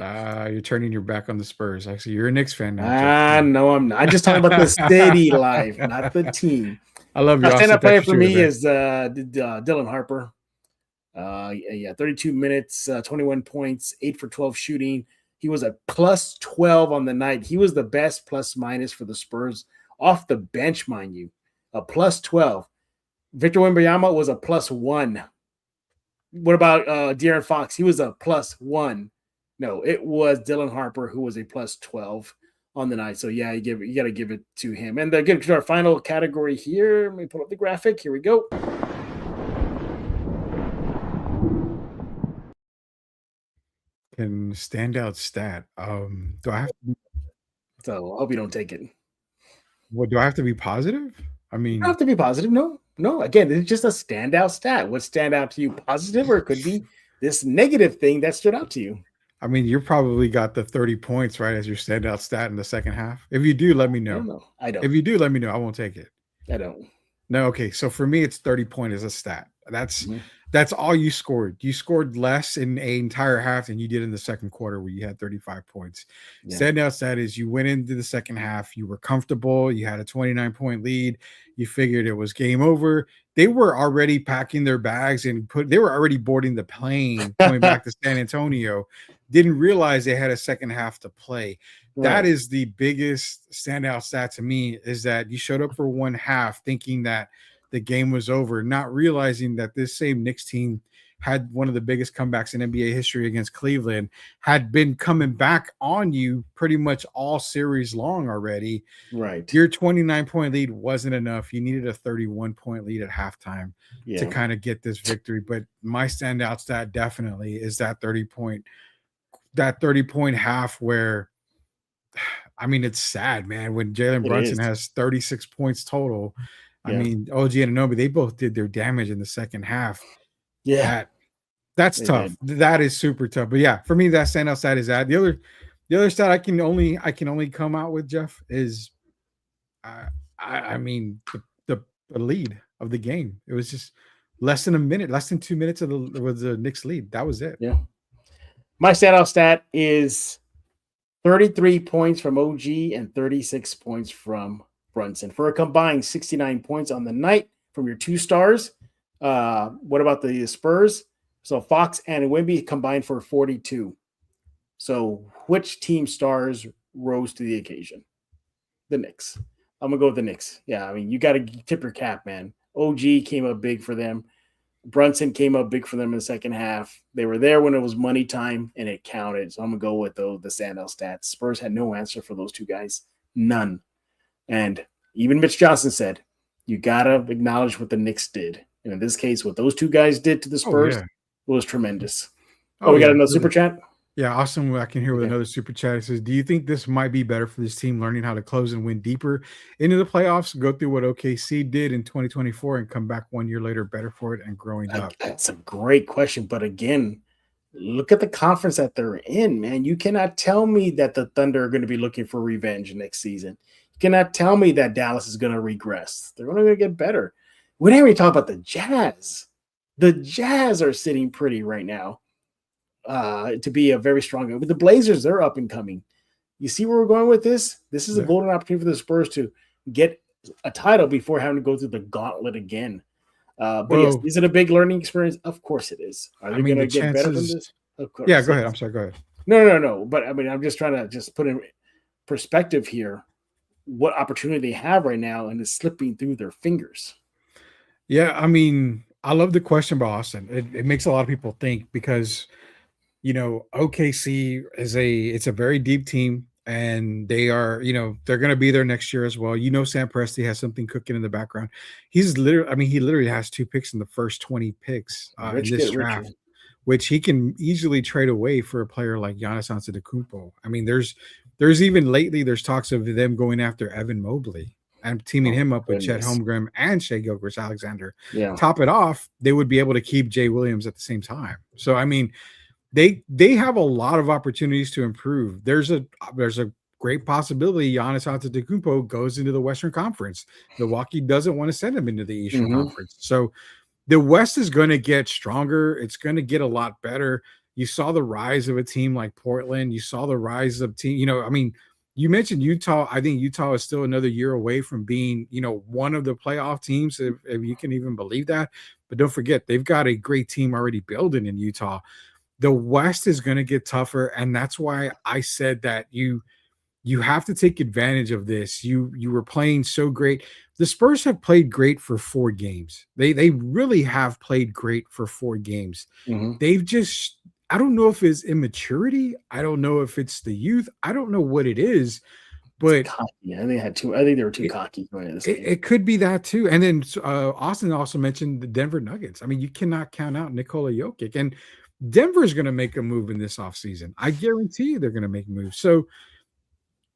You're turning your back on the Spurs. Actually, you're a Knicks fan now. No, I'm not. I'm just talking about the city life, not the team. I love you. Stand-up player for me is Dylan Harper. 32 minutes, 21 points, 8 for 12 shooting. He was a plus 12 on the night. He was the best plus minus for the Spurs off the bench, mind you. A plus 12. Victor Wembanyama was a plus 1. What about De'Aaron Fox? He was a plus 1. No, it was Dylan Harper who was a plus 12 on the night. So yeah, you got to give it to him. And get to our final category here. Let me pull up the graphic. Here we go. And standout stat. Do I have to? So I hope you don't take it. What, do I have to be positive? I mean, you don't have to be positive. No. Again, it's just a standout stat. What stand out to you, positive, or it could be this negative thing that stood out to you? I mean, you probably got the 30 points right as your standout stat in the second half. If you do, let me know. I don't. If you do, let me know. I won't take it. I don't. No, okay. So for me, it's 30 point as a stat. That's all you scored. You scored less in an entire half than you did in the second quarter, where you had 35 points. Yeah. Standout stat is you went into the second half, you were comfortable, you had a 29-point lead, you figured it was game over. They were already packing their bags and they were already boarding the plane going back to San Antonio. Didn't realize they had a second half to play. Right. That is the biggest standout stat to me, is that you showed up for one half thinking that the game was over, not realizing that this same Knicks team had one of the biggest comebacks in NBA history against Cleveland, had been coming back on you pretty much all series long already. Right. Your 29-point lead wasn't enough. You needed a 31-point lead at halftime to kind of get this victory. But my standout stat definitely is that 30-point half where, I mean, it's sad, man, when Jalen Brunson has 36 points total. I mean, OG and Anunoby, they both did their damage in the second half. Yeah. That's tough. That is super tough. But yeah, for me, that standout stat is that. The other stat I can only come out with, Jeff, is I mean the lead of the game. It was just less than 2 minutes of the Knicks lead. That was it. Yeah. My standout stat is 33 points from OG and 36 points from Brunson for a combined 69 points on the night from your two stars. What about the Spurs? So Fox and Wemby combined for 42. So, which team stars rose to the occasion? The Knicks. I'm gonna go with the Knicks. Yeah, I mean, you got to tip your cap, man. OG came up big for them. Brunson came up big for them in the second half. They were there when it was money time, and it counted. So I'm gonna go with the standout stats. Spurs had no answer for those two guys, none. And even Mitch Johnson said, "You gotta acknowledge what the Knicks did." And in this case, what those two guys did to the Spurs was tremendous. Oh, we got another super chat. Yeah, Austin, I can hear with another super chat. It says, do you think this might be better for this team learning how to close and win deeper into the playoffs, go through what OKC did in 2024 and come back 1 year later better for it and growing up? That's a great question. But again, look at the conference that they're in, man. You cannot tell me that the Thunder are going to be looking for revenge next season. You cannot tell me that Dallas is going to regress. They're only going to get better. We didn't even talk about the Jazz. The Jazz are sitting pretty right now. To be a very strong. With the Blazers, they're up and coming. You see where we're going with this? This is a golden opportunity for the Spurs to get a title before having to go through the gauntlet again. But yes, is it a big learning experience? Of course it is. Are they going to get better from this? Of course. Yeah, go ahead. I'm sorry. Go ahead. No. But I mean, I'm just trying to just put in perspective here what opportunity they have right now, and it's slipping through their fingers. Yeah, I mean, I love the question about Austin. It makes a lot of people think because – OKC it's a very deep team, and they are, they're going to be there next year as well. Sam Presti has something cooking in the background. He literally has 2 picks in the first 20 picks in this draft, which he can easily trade away for a player like Giannis Antetokounmpo. I mean, there's even lately there's talks of them going after Evan Mobley and teaming him up with Chet Holmgren and Shai Gilgeous-Alexander. Yeah. Top it off, they would be able to keep Jay Williams at the same time. So, I mean, they have a lot of opportunities to improve. There's a great possibility Giannis Antetokounmpo goes into the Western Conference. Milwaukee doesn't want to send him into the Eastern Conference. So the West is going to get stronger. It's going to get a lot better. You saw the rise of a team like Portland. You saw the rise of team. You mentioned Utah. I think Utah is still another year away from being, one of the playoff teams, if you can even believe that. But don't forget, they've got a great team already building in Utah. The West is going to get tougher, and that's why I said that you have to take advantage of this. You were playing so great. The Spurs have played great for 4 games. They really have played great for 4 games. They've just, I don't know if it's immaturity. I don't know if it's the youth. I don't know what it is, but I think they were too cocky going into this game. It could be that too. And then Austin also mentioned the Denver Nuggets. I mean, you cannot count out Nikola Jokic, and Denver is going to make a move in this offseason. I guarantee you they're going to make moves. So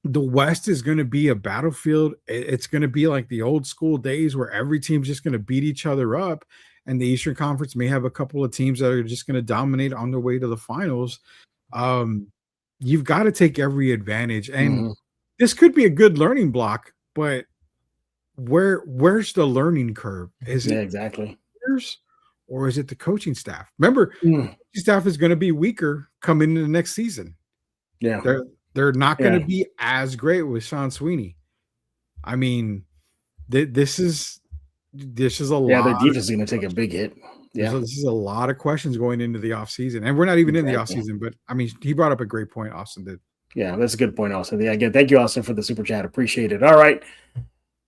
the West is going to be a battlefield. It's going to be like the old school days where every team's just going to beat each other up. And the Eastern Conference may have a couple of teams that are just going to dominate on their way to the finals. You've got to take every advantage. And this could be a good learning block, but where's the learning curve? Is it exactly players, or is it the coaching staff? Remember, coaching staff is going to be weaker coming into the next season. Yeah. They're not going to be as great with Sean Sweeney. I mean, this is a lot. Yeah, the defense is going to take a big hit. Yeah. So this is a lot of questions going into the offseason. And we're not even in the offseason, but I mean, he brought up a great point, Austin did. Yeah, that's a good point, Austin. Yeah, again, thank you, Austin, for the super chat. Appreciate it. All right.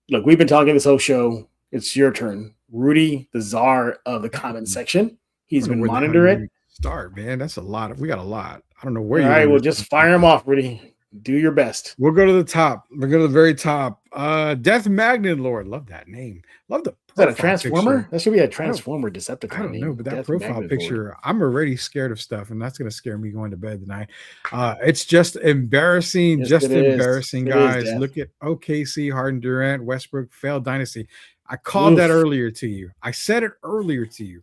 Look, we've been talking this whole show. It's your turn. Rudy, the czar of the comment section. He's been monitoring it. Start, man. That's a lot. We got a lot. I don't know where you are. All right, well, just fire him off, Rudy. Do your best. We'll go to the top. We'll go to the very top. Death Magnet Lord. Love that name. Love the Is that a Transformer? Picture. That should be a Transformer Decepticon. I don't know, but that Death profile Magnet picture, Lord. I'm already scared of stuff, and that's going to scare me going to bed tonight. It's just embarrassing. Yes, just embarrassing, guys. Look at OKC, Harden, Durant, Westbrook, failed dynasty. I called that earlier to you. I said it earlier to you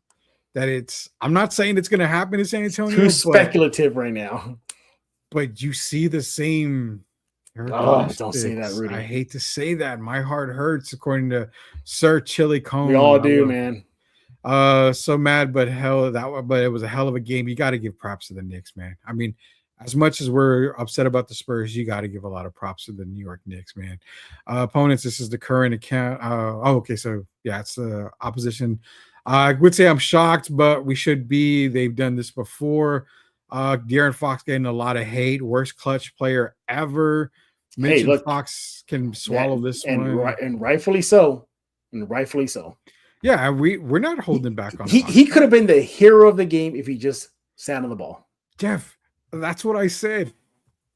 that I'm not saying it's going to happen in San Antonio. Too speculative right now. But you see the same. Oh, don't say that, Rudy. I hate to say that. My heart hurts, according to Sir Chili Cone. We all do, man. So mad, but it was a hell of a game. You got to give props to the Knicks, man. I mean, as much as we're upset about the Spurs, you got to give a lot of props to the New York Knicks, man. Opponents, this is the current account. Okay, so yeah, it's the opposition. I would say I'm shocked, but we should be. They've done this before. De'Aaron Fox getting a lot of hate. Worst clutch player ever. Hey, Mentioned look, Fox can swallow this and one. and rightfully so, and rightfully so. Yeah, we're not holding back on Fox. He could have been the hero of the game if he just sat on the ball. Jeff, that's what I said.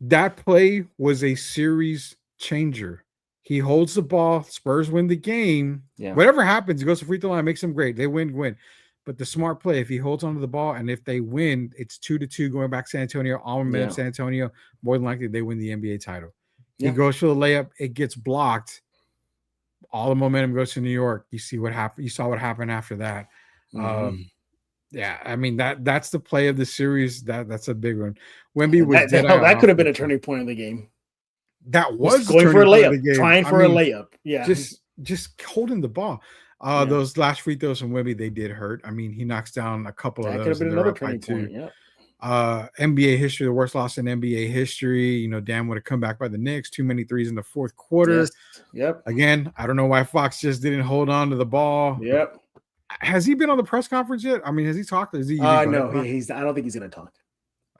That play was a series changer. He holds the ball. Spurs win the game. Yeah. Whatever happens, he goes to free throw line, makes them great. They win. But the smart play, if he holds onto the ball and if they win, it's 2-2 going back to San Antonio. All momentum, San Antonio. More than likely, they win the NBA title. He goes for the layup. It gets blocked. All the momentum goes to New York. You see what happened. You saw what happened after that. Yeah, I mean that's the play of the series. That's a big one. Wemby was that could have been a turning point in the game. That was going for a layup, trying for a layup. Yeah, just holding the ball. Those last free throws from Wemby, they did hurt. I mean, he knocks down a couple of those. That could have been another turning point. Yeah. NBA history, the worst loss in NBA history. You know, Dan would have come back by the Knicks. Too many threes in the fourth quarter. Yes. Yep. Again, I don't know why Fox just didn't hold on to the ball. Yep. Has he been on the press conference yet? I mean, has he talked? Is he? No, he's. I don't think he's going to talk.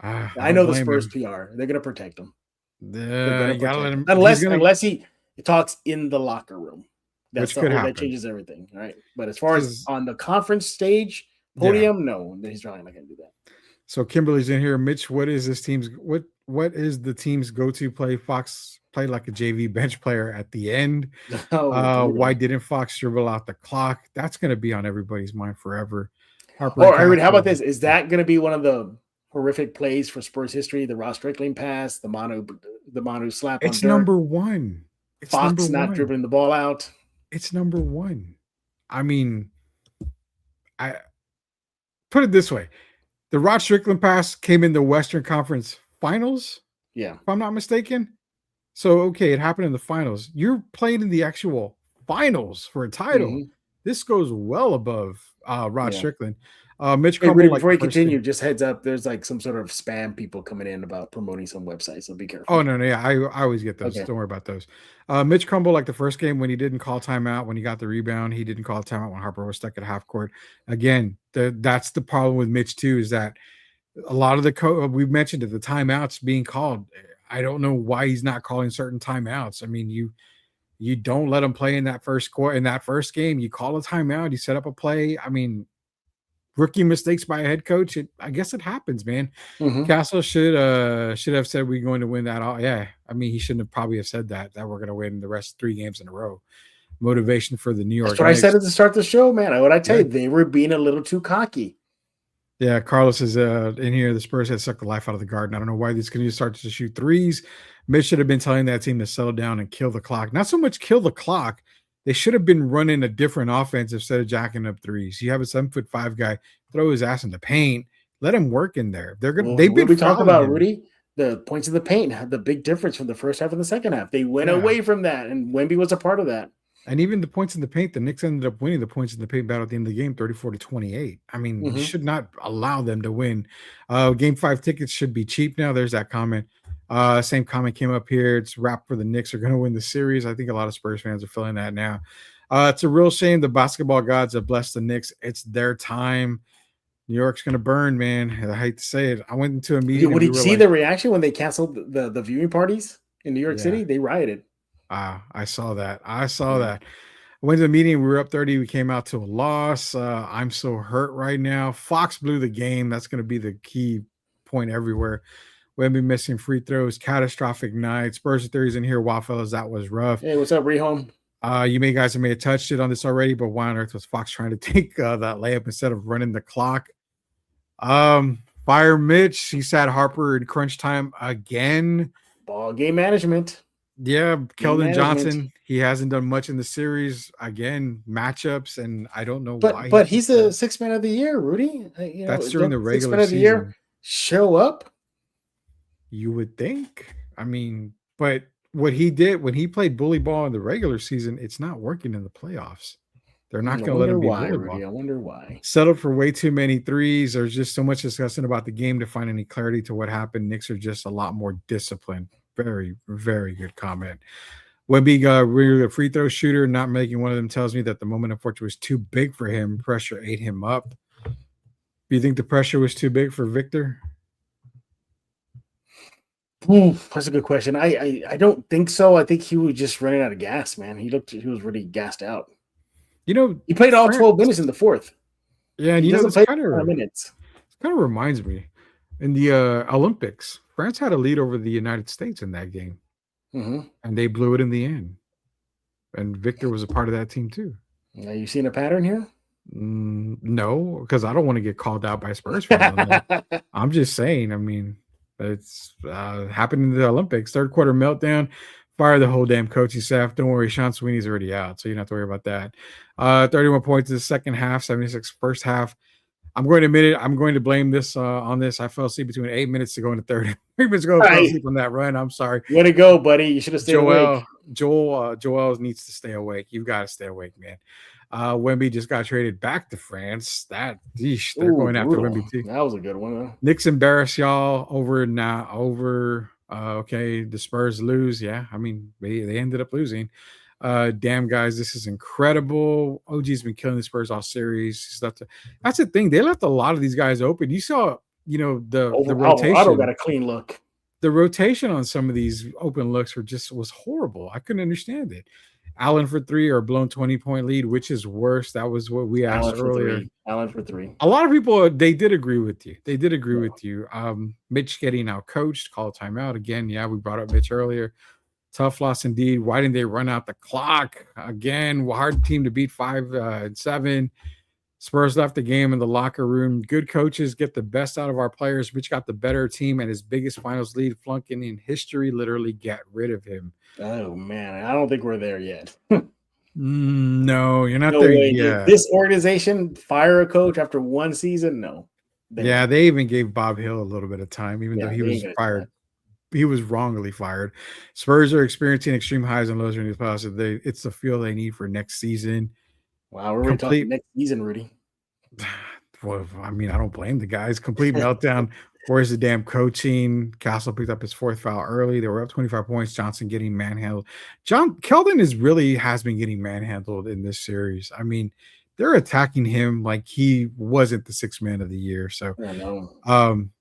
I know the Spurs PR. They're going to protect him. You gotta let him, unless he talks in the locker room. Which could happen. That changes everything, right? But as far as on the conference stage podium, no, he's probably not going to do that. So Kimberly's in here. Mitch, what is this team's what is the team's go-to play? Fox played like a JV bench player at the end. Why didn't Fox dribble out the clock? That's going to be on everybody's mind forever. Harper, how about this? Is that going to be one of the horrific plays for Spurs history? The Ross Strickland pass, the Manu slap. It's number one. It's Fox not dribbling the ball out. It's number one. I mean, I put it this way. The Rod Strickland pass came in the Western Conference Finals. Yeah. If I'm not mistaken. So, okay, it happened in the finals. You're playing in the actual finals for a title. Mm-hmm. This goes well above Rod Strickland. Mitch Crumble, Rudy, before you continue, just heads up, there's like some sort of spam people coming in about promoting some website, so be careful. Oh, no, yeah, I always get those. Okay. Don't worry about those. Mitch Crumble, like the first game when he didn't call timeout, when he got the rebound, he didn't call timeout when Harper was stuck at half court. Again, that's the problem with Mitch too, is that a lot of we've mentioned it, the timeouts being called. I don't know why he's not calling certain timeouts. I mean, you don't let him play in that first game. You call a timeout, you set up a play. I mean, rookie mistakes by a head coach. I guess it happens, man. Mm-hmm. Castle should have said we're going to win that. Yeah, I mean, he shouldn't have probably have said that we're going to win the rest 3 games in a row. Motivation for the New York. That's what Knicks. I said at the start of the show, man. What I tell you, they were being a little too cocky. Yeah, Carlos is in here. The Spurs had sucked the life out of the Garden. I don't know why these can start to shoot threes. Mitch should have been telling that team to settle down and kill the clock. Not so much kill the clock. They should have been running a different offense instead of jacking up threes. You have a 7'5" guy, throw his ass in the paint, let him work in there. They've been. We talked about Rudy. The points in the paint had the big difference from the first half and the second half. They went away from that, and Wemby was a part of that. And even the points in the paint, the Knicks ended up winning the points in the paint battle at the end of the game, 34-28. I mean, you should not allow them to win. Game 5 tickets should be cheap now. There's that comment. Same comment came up here. It's wrap for the Knicks are going to win the series. I think a lot of Spurs fans are feeling that now. It's a real shame the basketball gods have blessed the Knicks. It's their time. New York's going to burn, man. I hate to say it. I went into a meeting. Did you see the reaction when they canceled the viewing parties in New York City? They rioted. I saw that. I went to the meeting. We were up 30. We came out to a loss. I'm so hurt right now. Fox blew the game. That's going to be the key point everywhere. Wemby missing free throws. Catastrophic night. Spurs theories in here. Wow, fellas, that was rough. Hey, what's up, Rehome? You may have touched it on this already, but why on earth was Fox trying to take that layup instead of running the clock? Fire Mitch. He sat Harper in crunch time again. Ball game management. Yeah, Keldon Johnson. He hasn't done much in the series. Again, matchups, and I don't know why. But he's a 6th man of the year, Rudy. That's during the regular season. Year, show up. You would think. I mean, but what he did when he played bully ball in the regular season, it's not working in the playoffs. They're not going to let him be bully ball. I wonder why. Settled for way too many threes. There's just so much discussion about the game to find any clarity to what happened. Knicks are just a lot more disciplined. Very, very good comment. Wemby, really a free throw shooter, not making one of them tells me that the moment of fortune was too big for him. Pressure ate him up. Do you think the pressure was too big for Victor? Ooh, that's a good question. I don't think so. I think he was just running out of gas, man. He was really gassed out. You know, He played all France, 12 minutes in the fourth. yeah, and He you know, doesn't this play a ton of minutes. kind of reminds me in the Olympics, France had a lead over the United States in that game, Mm-hmm. and they blew it in the end. And Victor was a part of that team too. Now, you seen a pattern here? No, because I don't want to get called out by Spurs fans on that. I'm just saying. I mean, it's happened in the Olympics. Third quarter meltdown. Fire the whole damn coaching staff. Don't worry, Sean Sweeney's already out, so you don't have to worry about that. 31 points in the second half, 76 first half. I'm going to admit it. I'm going to blame this on this. I fell asleep between 8 minutes to go in the third. 8 minutes ago, I fell asleep on that run. I'm sorry. Way to go, buddy. You should have stayed awake. Joel needs to stay awake. You've got to stay awake, man. Wemby just got traded back to France. They're going after Wemby too. That was a good one, though. Knicks embarrass y'all over. Okay, the Spurs lose. Yeah, I mean they ended up losing. Damn guys, this is incredible. OG's been killing the Spurs all series. That's the thing. They left a lot of these guys open. You saw, the rotation. Otto got a clean look. The rotation on some of these open looks was horrible. I couldn't understand it. Allen for 3 or blown 20-point lead, which is worse? That was what we asked earlier. Allen for 3. A lot of people, they did agree with you. With you. Mitch getting out coached, call timeout again. Yeah, we brought up Mitch earlier. Tough loss indeed. Why didn't they run out the clock again? Hard team to beat 5-7. Spurs left the game in the locker room. Good coaches get the best out of our players. Mitch got the better team and his biggest finals lead, flunking in history. Literally get rid of him. Oh man, I don't think we're there yet. No, you're not there yet. This organization fire a coach after one season? No. They even gave Bob Hill a little bit of time, even though he was fired. He was wrongly fired. Spurs are experiencing extreme highs and lows during these playoffs. It's the feel they need for next season. Wow, we're really talking next season, Rudy. Well, I mean, I don't blame the guys. Complete meltdown. Where's the damn coaching? Castle picked up his 4th foul early. They were up 25 points. Johnson getting manhandled. Keldon has been getting manhandled in this series. I mean, they're attacking him like he wasn't the 6th man of the year. So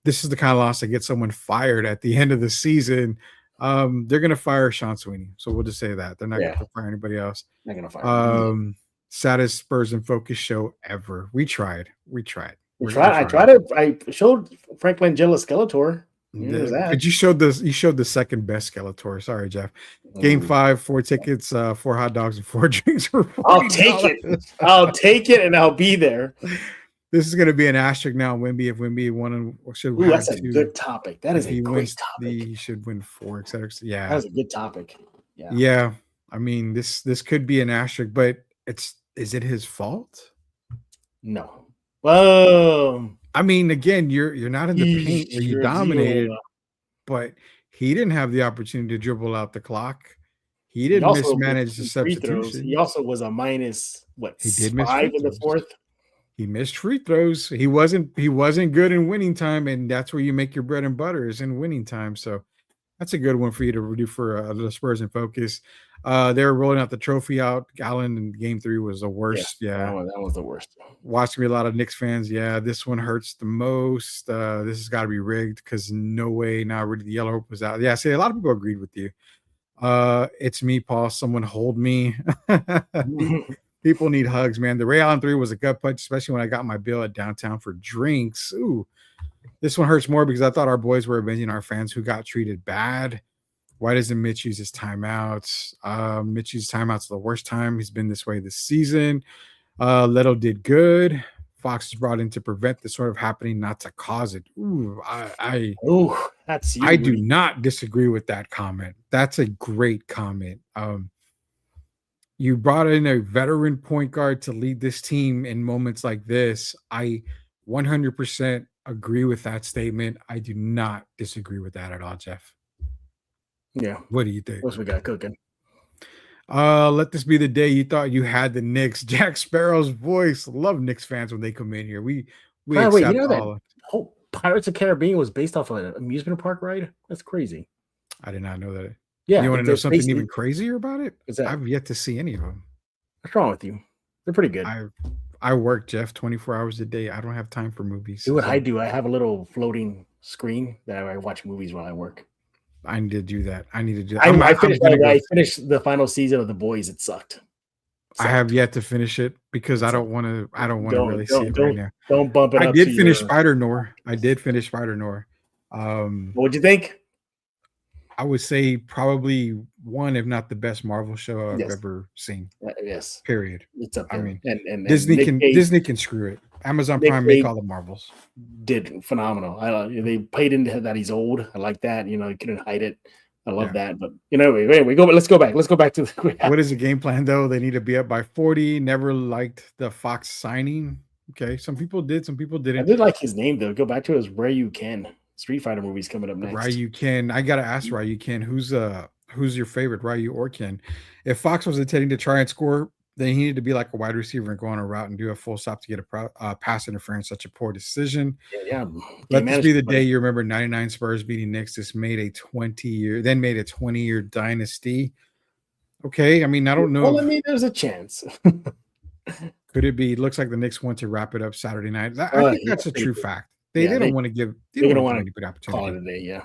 this is the kind of loss that gets someone fired at the end of the season. They're going to fire Sean Sweeney. So we'll just say that. They're not going to fire anybody else. Not going to fire saddest Spurs in Focus show ever. We tried. I showed Franklin Jella Skeletor. But you showed the second best Skeletor. Sorry, Jeff. Game 5, 4 tickets, 4 hot dogs, and 4 drinks. I'll take it. I'll take it, and I'll be there. This is going to be an asterisk now. Wemby, if Wemby won, should win. That's a good topic. That is a great topic. He should win 4, etc. Yeah, that's a good topic. Yeah. I mean, this could be an asterisk, but is it his fault? No. Whoa. I mean, again, you're not in the paint where you dominated, but he didn't have the opportunity to dribble out the clock. He didn't mismanage the substitution. He also was a minus he did 5 in the 4th. He missed free throws. He wasn't good in winning time, and that's where you make your bread and butter is in winning time. So that's a good one for you to do for the Spurs in Focus. They were rolling out the trophy out. Allen in Game 3 was the worst. Yeah, that was the worst. Watching me a lot of Knicks fans. Yeah, this one hurts the most. This has got to be rigged because no way. Now Rudy the Yellow Hope was out. Yeah, see, a lot of people agreed with you. It's me, Paul. Someone hold me. People need hugs, man. The Ray Allen 3 was a gut punch, especially when I got my bill at downtown for drinks. Ooh, this one hurts more because I thought our boys were avenging our fans who got treated bad. Why doesn't Mitch use his timeouts? Mitch used timeouts the worst time. He's been this way this season. Leto did good. Fox is brought in to prevent this sort of happening, not to cause it. Ooh, that's you. I do not disagree with that comment. That's a great comment. You brought in a veteran point guard to lead this team in moments like this. I 100% agree with that statement. I do not disagree with that at all, Jeff. Yeah. What do you think? What's we got cooking? Let this be the day you thought you had the Knicks. Jack Sparrow's voice. Love Knicks fans when they come in here. We wait, you know that whole Pirates of the Caribbean was based off of an amusement park ride? That's crazy. I did not know that. Yeah. You want to know something even crazier about it? That? I've yet to see any of them. What's wrong with you? They're pretty good. I work, Jeff, 24 hours a day. I don't have time for movies. Do what I do. I have a little floating screen that I watch movies while I work. I need to do that. I need to do that. I I'm finished. gonna go. I finished the final season of The Boys. It sucked. I have yet to finish it because I don't want to. I don't want to really see it right now. Don't bump it I up. did finish Spider-Noir. I did finish Spider-Noir. What'd you think? I would say probably one, if not the best Marvel show I've ever seen. Yes. Period. It's up there. I mean, and Disney can screw it. Amazon Prime make all the Marvels. Did phenomenal. They played into that he's old. I like that. You couldn't hide it. I love that. But anyway, go. Let's go back. Let's go back to what is the game plan though? They need to be up by 40. Never liked the Fox signing. Okay, some people did, some people didn't. I did like his name though. Go back to his Where You Can. Street Fighter movies coming up next. Ryu Ken. I gotta ask Ryu Ken, who's your favorite, Ryu or Ken? If Fox was intending to try and score, then he needed to be like a wide receiver and go on a route and do a full stop to get a pass interference. Such a poor decision. Yeah. Let this be the day you remember 99 Spurs beating Knicks. This made a 20-year dynasty. Okay, I mean, I don't know. Well, there's a chance. Could it be? It looks like the Knicks want to wrap it up Saturday night. I think that's a true fact. They don't want to give. They don't want to give opportunity. Call it a day. Yeah.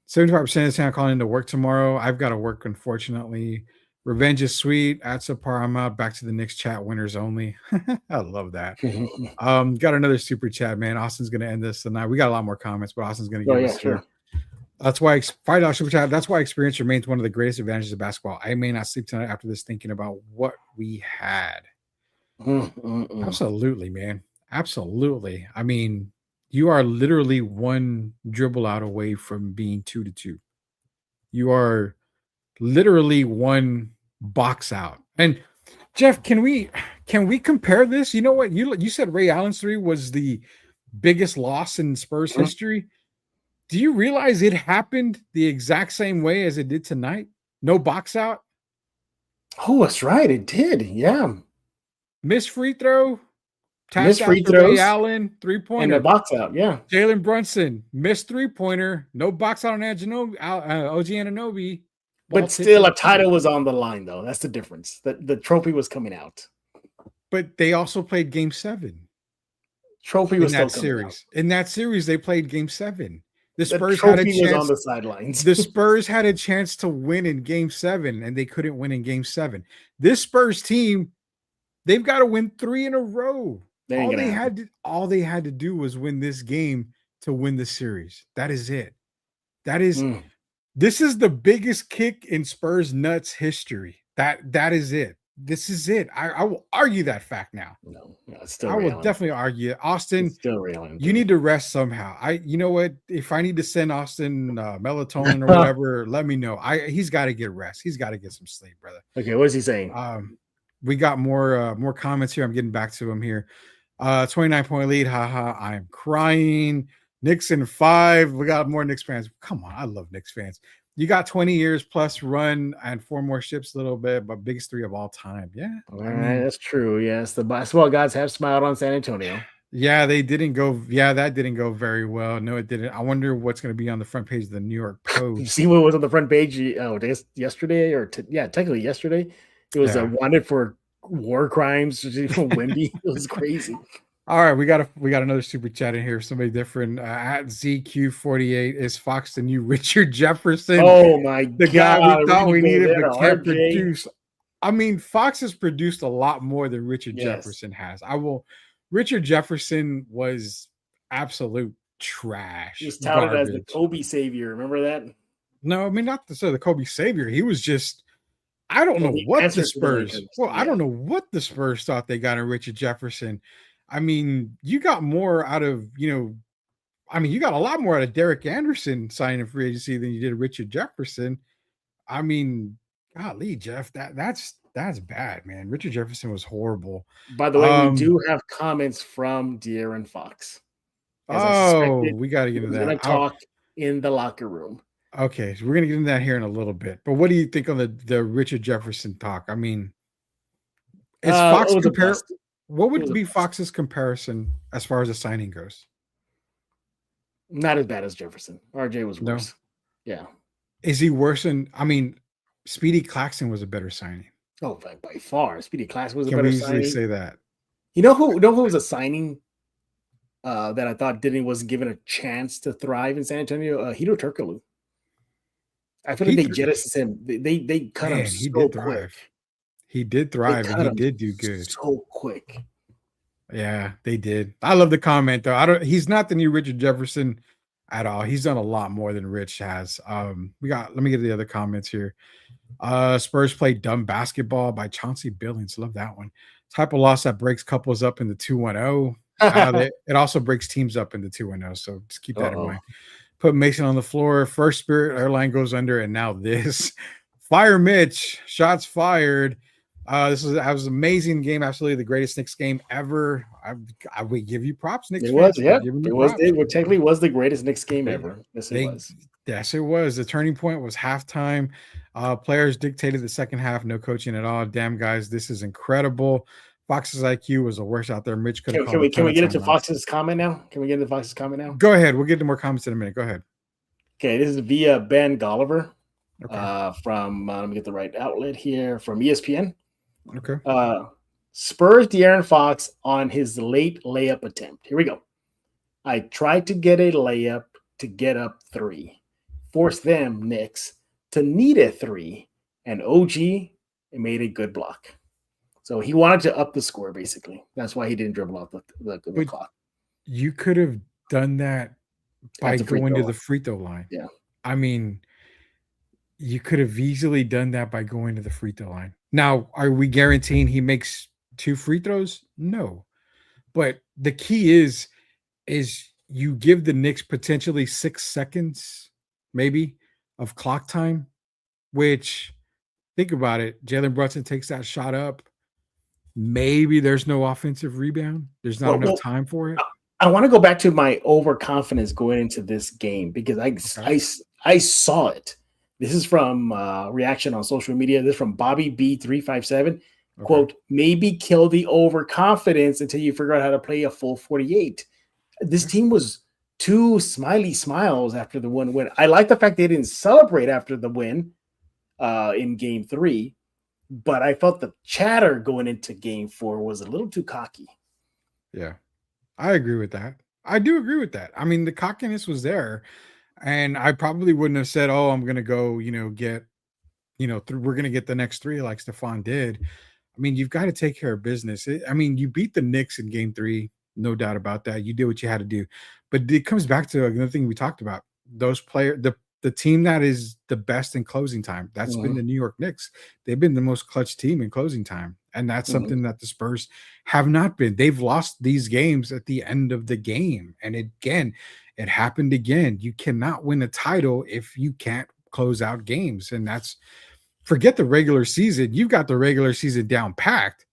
75% of the time calling into work tomorrow. I've got to work, unfortunately. Revenge is sweet. That's a par. I'm out. Back to the Knicks chat. Winners only. I love that. Got another super chat, man. Austin's going to end this tonight. We got a lot more comments, but Austin's going to give us sure. That's why $5 super chat. That's why experience remains one of the greatest advantages of basketball. I may not sleep tonight after this thinking about what we had. Absolutely, man. Absolutely. I mean, you are literally one dribble out away from being 2-2. You are literally one box out. And Jeff, can we compare this? You know what? You said Ray Allen's 3 was the biggest loss in Spurs history. Do you realize it happened the exact same way as it did tonight? No box out? Oh, that's right. It did. Yeah. Missed free throw. Missed free throws. Ray Allen, 3-pointer. And the box out, yeah. Jalen Brunson, missed 3-pointer. No box out on OG Anunoby. But still, a title was on the line, though. That's the difference. The trophy was coming out. But they also played Game 7. Trophy was in that series. Out. In that series, they played Game 7. The Spurs had a chance. Was on the sidelines. The Spurs had a chance to win in Game 7, and they couldn't win in Game 7. This Spurs team, they've got to win 3 in a row. All they had to do was win this game to win the series. That is it. This is the biggest kick in Spurs nuts history. That is it. This is it. I will argue that fact now. No, it's still I will definitely argue it. Austin, still railing. You need to rest somehow. You know what? If I need to send Austin melatonin or whatever, let me know. He's got to get rest. He's got to get some sleep, brother. Okay, what is he saying? We got more comments here. I'm getting back to him here. 29-point lead. Haha, I'm crying. Knicks in 5. We got more Knicks fans. Come on, I love Knicks fans. You got 20 years plus run and 4 more ships a little bit, but biggest 3 of all time. Yeah. Right, that's true. Yes, the basketball gods have smiled on San Antonio. Yeah, they didn't go. Yeah, that didn't go very well. No, it didn't. I wonder what's going to be on the front page of the New York Post. You see what was on the front page? Yesterday technically yesterday. It was wanted for war crimes from Wemby. It was crazy. All right, we got another super chat in here. Somebody different at ZQ48. Is Fox the new Richard Jefferson? Oh my god! The guy we thought we needed but can't produce. I mean, Fox has produced a lot more than Richard Jefferson has. Richard Jefferson was absolute trash. He was touted as the Kobe savior. Remember that? No, I mean not the Kobe savior. He was just. I don't know what the Spurs. Well, I don't know what the Spurs thought they got in Richard Jefferson. I mean, you got more out of, you got a lot more out of Derek Anderson signing in free agency than you did Richard Jefferson. I mean, golly, Jeff, that's bad, man. Richard Jefferson was horrible. By the way, we do have comments from De'Aaron Fox. We got to get into that. We're going to talk in the locker room. Okay, so we're going to get into that here in a little bit. But what do you think on the Richard Jefferson talk? I mean, is Fox compared? What would be Fox's comparison as far as the signing goes? Not as bad as Jefferson. RJ was worse. No. Yeah. Is he worse than? I mean, Speedy Claxton was a better signing. Oh, by far, Speedy Claxton was a better signing. Can we easily say that? You know who was a signing that I thought wasn't given a chance to thrive in San Antonio? Hito Turkoglu. I feel like they jettisoned him. They cut him Man, he so did quick. thrive. He did They thrive, and cut he him did do good. so quick. Yeah, they did. I love the comment though. He's not the new Richard Jefferson at all. He's done a lot more than Rich has. Let me get to the other comments here. Spurs played dumb basketball by Chauncey Billings. Love that one. Type of loss that breaks couples up into 2-1-0. It also breaks teams up into 2-0. So just keep that in mind. Put Mason on the floor. First Spirit Airline goes under, and now this. Fire Mitch. Shots fired. This was an amazing game. Absolutely the greatest Knicks game ever. I would give you props, Knicks. It was, yeah. It was. It technically was the greatest Knicks game ever. Yes, it was. Yes, it was. The turning point was halftime. Players dictated the second half. No coaching at all. Damn, guys, this is incredible. Fox's IQ was the worst out there. Mitch could have called. Can we get into Fox's comment now? Go ahead. We'll get to more comments in a minute. Go ahead. Okay, this is via Ben Golliver. Okay. From let me get the right outlet here from ESPN. Okay. Spurs De'Aaron Fox on his late layup attempt. Here we go. I tried to get a layup to get up 3. Force them, Knicks, to need a 3. And OG made a good block. So he wanted to up the score, basically. That's why he didn't dribble out the clock. You could have done that by going to the free throw line. Yeah. I mean, you could have easily done that by going to the free throw line. Now, are we guaranteeing he makes 2 free throws? No. But the key is you give the Knicks potentially 6 seconds, maybe, of clock time, which, think about it, Jalen Brunson takes that shot up. Maybe there's no offensive rebound. There's not enough time for it. I want to go back to my overconfidence going into this game because I saw it. This is from reaction on social media. This is from Bobby B357. Okay. Quote, maybe kill the overconfidence until you figure out how to play a full 48. This team was 2 smiley smiles after the one win. I like the fact they didn't celebrate after the win in game 3, but I felt the chatter going into game 4 was a little too cocky. Yeah, I agree with that. I do agree with that. I mean, the cockiness was there. And I probably wouldn't have said, "Oh, I'm going to go, get, we're going to get the next 3 like Stephon did." I mean, you've got to take care of business. You beat the Knicks in game 3, no doubt about that. You did what you had to do. But it comes back to another thing we talked about. Those players, the team that is the best in closing time, that's been the New York Knicks. They've been the most clutch team in closing time. And that's something that the Spurs have not been. They've lost these games at the end of the game. And it happened again. You cannot win a title if you can't close out games. And forget the regular season. You've got the regular season down packed.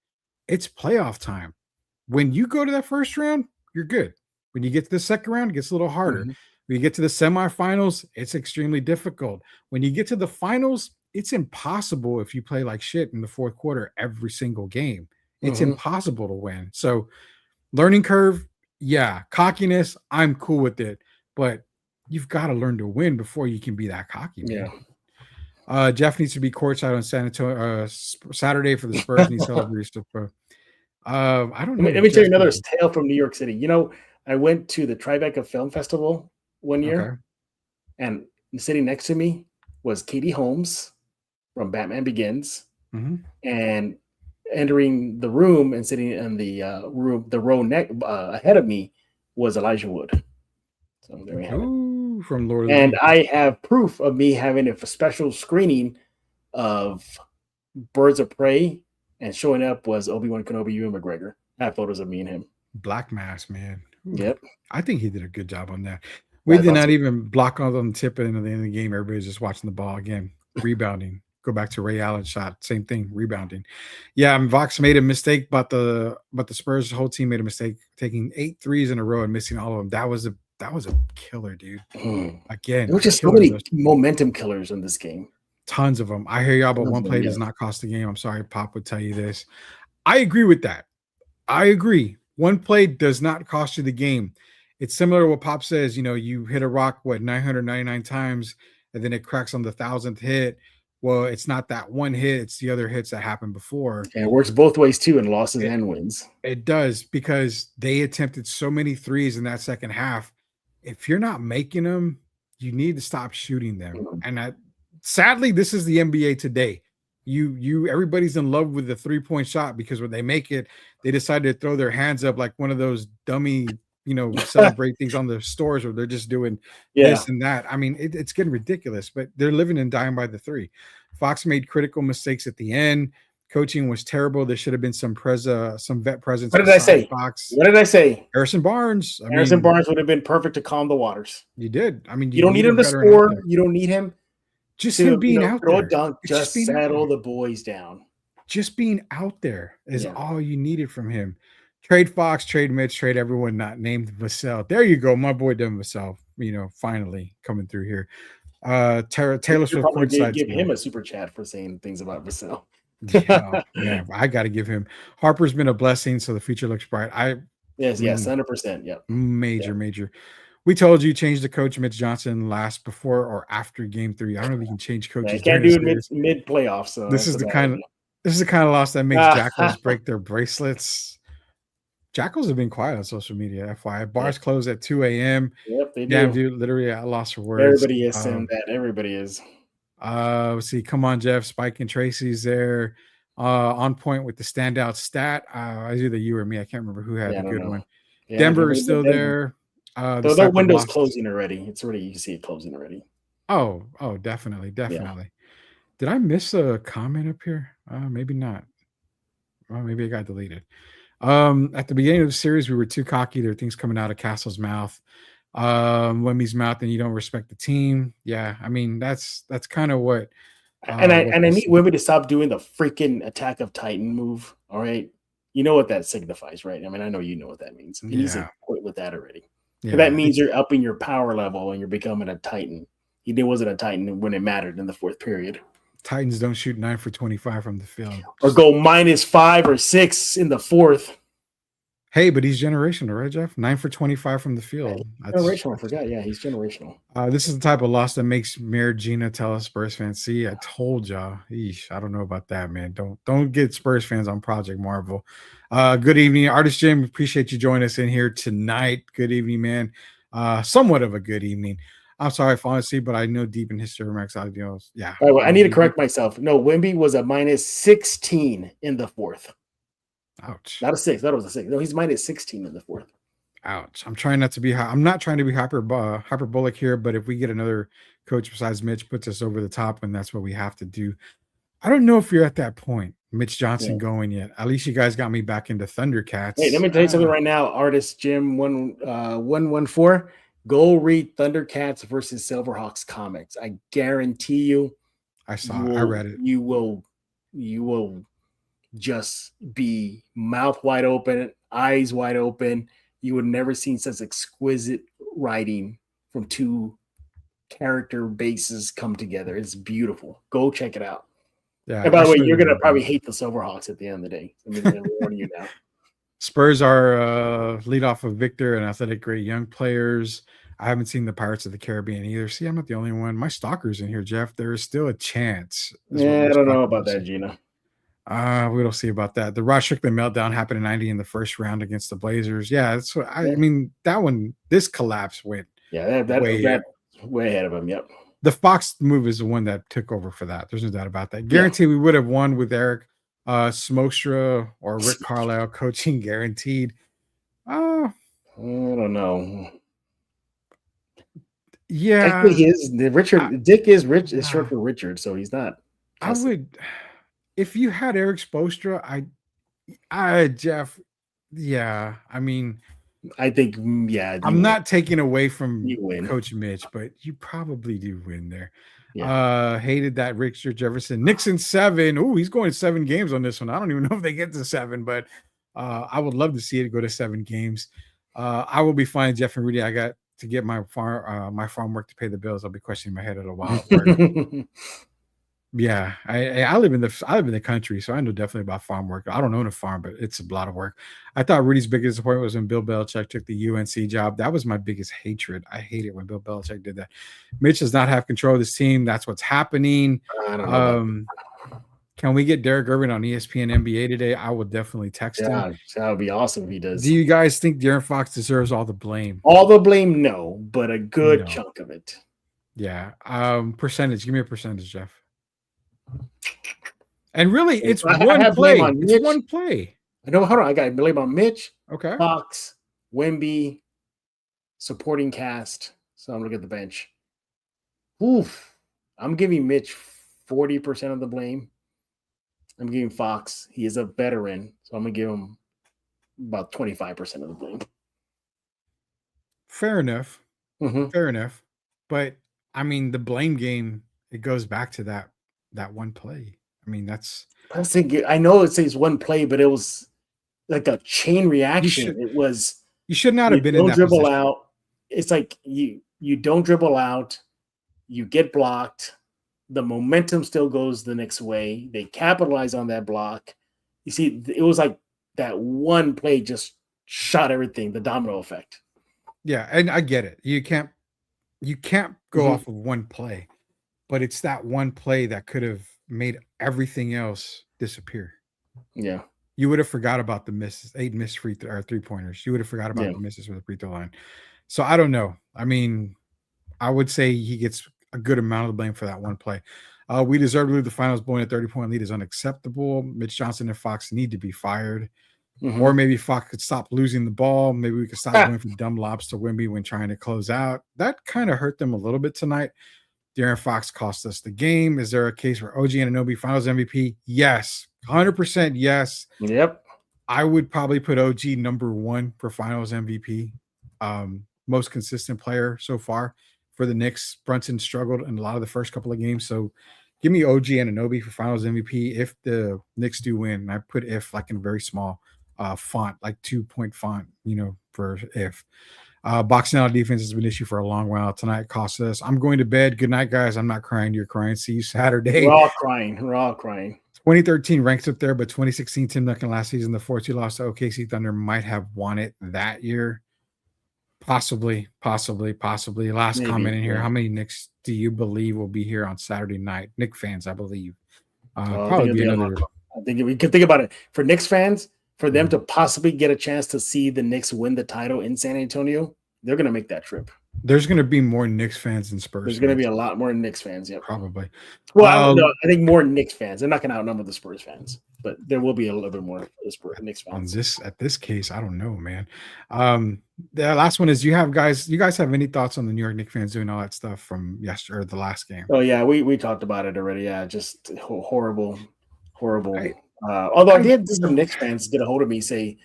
It's playoff time. When you go to that first round, you're good. When you get to the second round, it gets a little harder. When you get to the semifinals, it's extremely difficult. When you get to the finals, it's impossible if you play like shit in the fourth quarter every single game. It's impossible to win. So learning curve, yeah, cockiness, I'm cool with it, but you've got to learn to win before you can be that cocky. Man. Yeah. Jeff needs to be courtside on San Antonio Saturday for the Spurs, and he celebrates the pro. I don't know. Let me tell you another tale from New York City. I went to the Tribeca Film Festival one year, and sitting next to me was Katie Holmes from Batman Begins, and entering the room and sitting in the row ahead of me was Elijah Wood. So there we have it. From Lord of the Rings. I have proof of me having a special screening of Birds of Prey, and showing up was Obi-Wan Kenobi, Ewan McGregor. I have photos of me and him. Black Mass, man. Ooh. Yep. I think he did a good job on that. We did not even block on the tip at the end of the game. Everybody's just watching the ball again, rebounding. Go back to Ray Allen's shot. Same thing, rebounding. Yeah, Vox made a mistake, but the Spurs whole team made a mistake, taking 8 threes in a row and missing all of them. That was a killer, dude. Again, there were just so many momentum killers in this game. Tons of them. I hear y'all, but one play does not cost the game. I'm sorry, Pop would tell you this. I agree with that. I agree. One play does not cost you the game. It's similar to what Pop says. You hit a rock 999 times, and then it cracks on the 1,000th hit. Well, it's not that one hit; it's the other hits that happened before. And it works both ways too, in losses and wins. It does, because they attempted so many threes in that second half. If you're not making them, you need to stop shooting them. And sadly, this is the NBA today. Everybody's in love with the 3-point shot because when they make it, they decide to throw their hands up like one of those dummy, celebrate things on the stores where they're just doing this and that. I mean, it's getting ridiculous, but they're living and dying by the three. Fox made critical mistakes at the end. Coaching was terrible. There should have been some vet presence. What did I say? Fox. What did I say? Harrison Barnes. Harrison Barnes would have been perfect to calm the waters. You did. I mean, you don't need him to score. You don't need him. Just him being out throw there. A dunk, just settle the boys down. Just being out there is all you needed from him. Trade Fox, trade Mitch, trade everyone not named Vassell. There you go. My boy Devin Vassell, finally coming through here. Taylor Swift courtside. Give him a super chat for saying things about Vassell. Yeah, I got to give him. Harper's been a blessing, so the future looks bright. Yes, 100%. Yep. Major. We told you change the coach Mitch Johnson before or after game 3. I don't know if you can change coaches. You can't do it mid playoffs. So this is the kind of loss that makes Jackals break their bracelets. Jackals have been quiet on social media. FYI, bars close at 2 a.m. Yep, they do. Damn, dude, literally I lost for words. Everybody is saying that. Everybody is. Let's see. Come on, Jeff. Spike and Tracy's there. On point with the standout stat. Either you or me. I can't remember who had a good one. Yeah, Denver is still there. The window's closing already. It's already, you can see it closing already. Oh, definitely. Yeah. Did I miss a comment up here? Maybe not. Well, maybe it got deleted. At the beginning of the series, we were too cocky. There are things coming out of Castle's mouth, Wemmy's mouth, and you don't respect the team. Yeah, I mean that's kind of what. I need Wemby to stop doing the freaking Attack of Titan move. All right, you know what that signifies, right? I mean, I know you know what that means. He needs to quit with that already. Yeah. That means you're upping your power level and you're becoming a Titan. He wasn't a Titan when it mattered in the fourth period. Titans don't shoot 9 for 25 from the field. Or go -5 or 6 in the fourth. Hey, but he's generational, right, Jeff? 9 for 25 from the field. Generational, I forgot. Yeah, he's generational. This is the type of loss that makes Mayor Gina tell us Spurs fans, see, I told y'all. Eesh, I don't know about that, man. Don't get Spurs fans on Project Marvel. Good evening, Artist Jim. Appreciate you joining us in here tonight. Good evening, man. Somewhat of a good evening. I'm sorry, falling asleep, but I know deep in history, Max Audios. Yeah. All right, well, I need to correct myself. No, Wemby was a -16 in the fourth. Ouch. Not a 6. That was a 6. No, he's -16 in the fourth. Ouch. I'm trying not to be I'm not trying to be hyperbolic here, but if we get another coach besides Mitch puts us over the top, and that's what we have to do. I don't know if you're at that point, Mitch Johnson going yet. At least you guys got me back into Thundercats. Hey, let me tell you something right now. Artist Jim 114. Go read Thundercats versus Silverhawks comics. I guarantee you. I read it. You will just be mouth wide open, eyes wide open. You would never seen such exquisite writing from two character bases come together. It's beautiful. Go check it out. Yeah. And by the way, you're gonna probably hate the Silverhawks at the end of the day. I mean, I'm warning you now. Spurs are lead off of Victor and Athletic great young players. I haven't seen the Pirates of the Caribbean either. See, I'm not the only one. My stalker's in here, Jeff. There is still a chance. Yeah, I don't know about that, Gina. We don't see about that. The Rod Strickland meltdown happened in 90 in the first round against the Blazers. Yeah, that's what I mean. That one, this collapse went. Yeah, that way ahead of him. Yep. The Fox move is the one that took over for that. There's no doubt about that. Guaranteed we would have won with Eric Smokestra or Rick Carlisle coaching, guaranteed. I don't know. Yeah, Dick is rich. Is short for Richard, so he's not. I would, if you had Eric Spoelstra, Jeff. Yeah, I mean, I think I'm not taking away from Coach Mitch, but you probably do win there. Yeah. Hated that Richard Jefferson. Nixon 7. Oh, he's going 7 games on this one. I don't even know if they get to 7, but I would love to see it go to 7 games. I will be fine, Jeff and Rudy. I got to get my farm work to pay the bills. I'll be questioning my head at a while. Yeah, I live in the country, so I know definitely about farm work. I don't own a farm, but it's a lot of work. I thought Rudy's biggest disappointment was when Bill Belichick took the UNC job. That was my biggest hatred. I hate it when Bill Belichick did that. Mitch does not have control of this team. That's what's happening. I don't know. Can we get Derek Irvin on ESPN NBA today? I will definitely text him. That would be awesome if he does. Do you guys think De'Aaron Fox deserves all the blame? All the blame, no, but a good chunk of it. Yeah. Percentage. Give me a percentage, Jeff. And really, it's I one have blame play. on It's Mitch. one play. I know. Hold on. I got blame on Mitch, Okay. Fox, Wemby, supporting cast. So I'm looking at the bench. Oof. I'm giving Mitch 40% of the blame. I'm giving Fox. He is a veteran, so I'm gonna give him about 25% of the blame. Fair enough. Mm-hmm. Fair enough. But I mean, the blame game, it goes back to that one play. I mean, that's I was thinking. I know it says one play, but it was like a chain you reaction. should It was you should not you have been in don't that dribble position. out. It's like you don't dribble out. You get blocked. The momentum still goes the next way. They capitalize on that block. You see, it was like that one play just shot everything. The domino effect. Yeah, and I get it. You can't go Mhm. off of one play, but it's that one play that could have made everything else disappear. Yeah, You would have forgot about the misses, 8 missed or 3-pointers. You would have forgot about yeah. the misses with the free throw line. So I don't know. I mean, I would say he gets a good amount of the blame for that one play. We deserve to lose the finals. Blowing a 30-point lead is unacceptable. Mitch Johnson and Fox need to be fired. Or Mhm. maybe Fox could stop losing the ball. Maybe we could stop going for dumb lobs to Wimby when trying to close out. That kind of hurt them a little bit tonight. De'Aaron Fox cost us the game. Is there a case for OG Anunoby Finals MVP? Yes, 100% yes. Yep. I would probably put OG number 1 for Finals MVP. Most consistent player so far for the Knicks. Brunson struggled in a lot of the first couple of games, so give me OG Anunoby for Finals MVP if the Knicks do win. And I put if like in a very small font, like 2-point font, for if. Boxing out defense has been an issue for a long while. Tonight cost us. I'm going to bed. Good night, guys. I'm not crying. You're crying. See you We're Saturday. all crying. We're all crying. 2013 ranks up there, but 2016 Tim Duncan last season, the 4-2 loss to OKC Thunder might have won it that year. Possibly. Last Maybe. comment in here. Yeah. How many Knicks do you believe will be here on Saturday night? Knicks fans, I believe. I Probably think it'll be be a lot. another. I think we could think about it for Knicks fans, for them Mhm. to possibly get a chance to see the Knicks win the title in San Antonio. They're going to make that trip. There's going to be more Knicks fans than Spurs There's going to be fans. a lot more Knicks fans. Yep. Probably. Well, no, I think more Knicks fans. They're not going to outnumber the Spurs fans, but there will be a little bit more Knicks On fans. this case, I don't know, man. The last one is you guys have any thoughts on the New York Knicks fans doing all that stuff from yesterday or the last game? Oh yeah, we talked about it already. Yeah, just horrible. I, Although I I did some Knicks fans get a hold of me say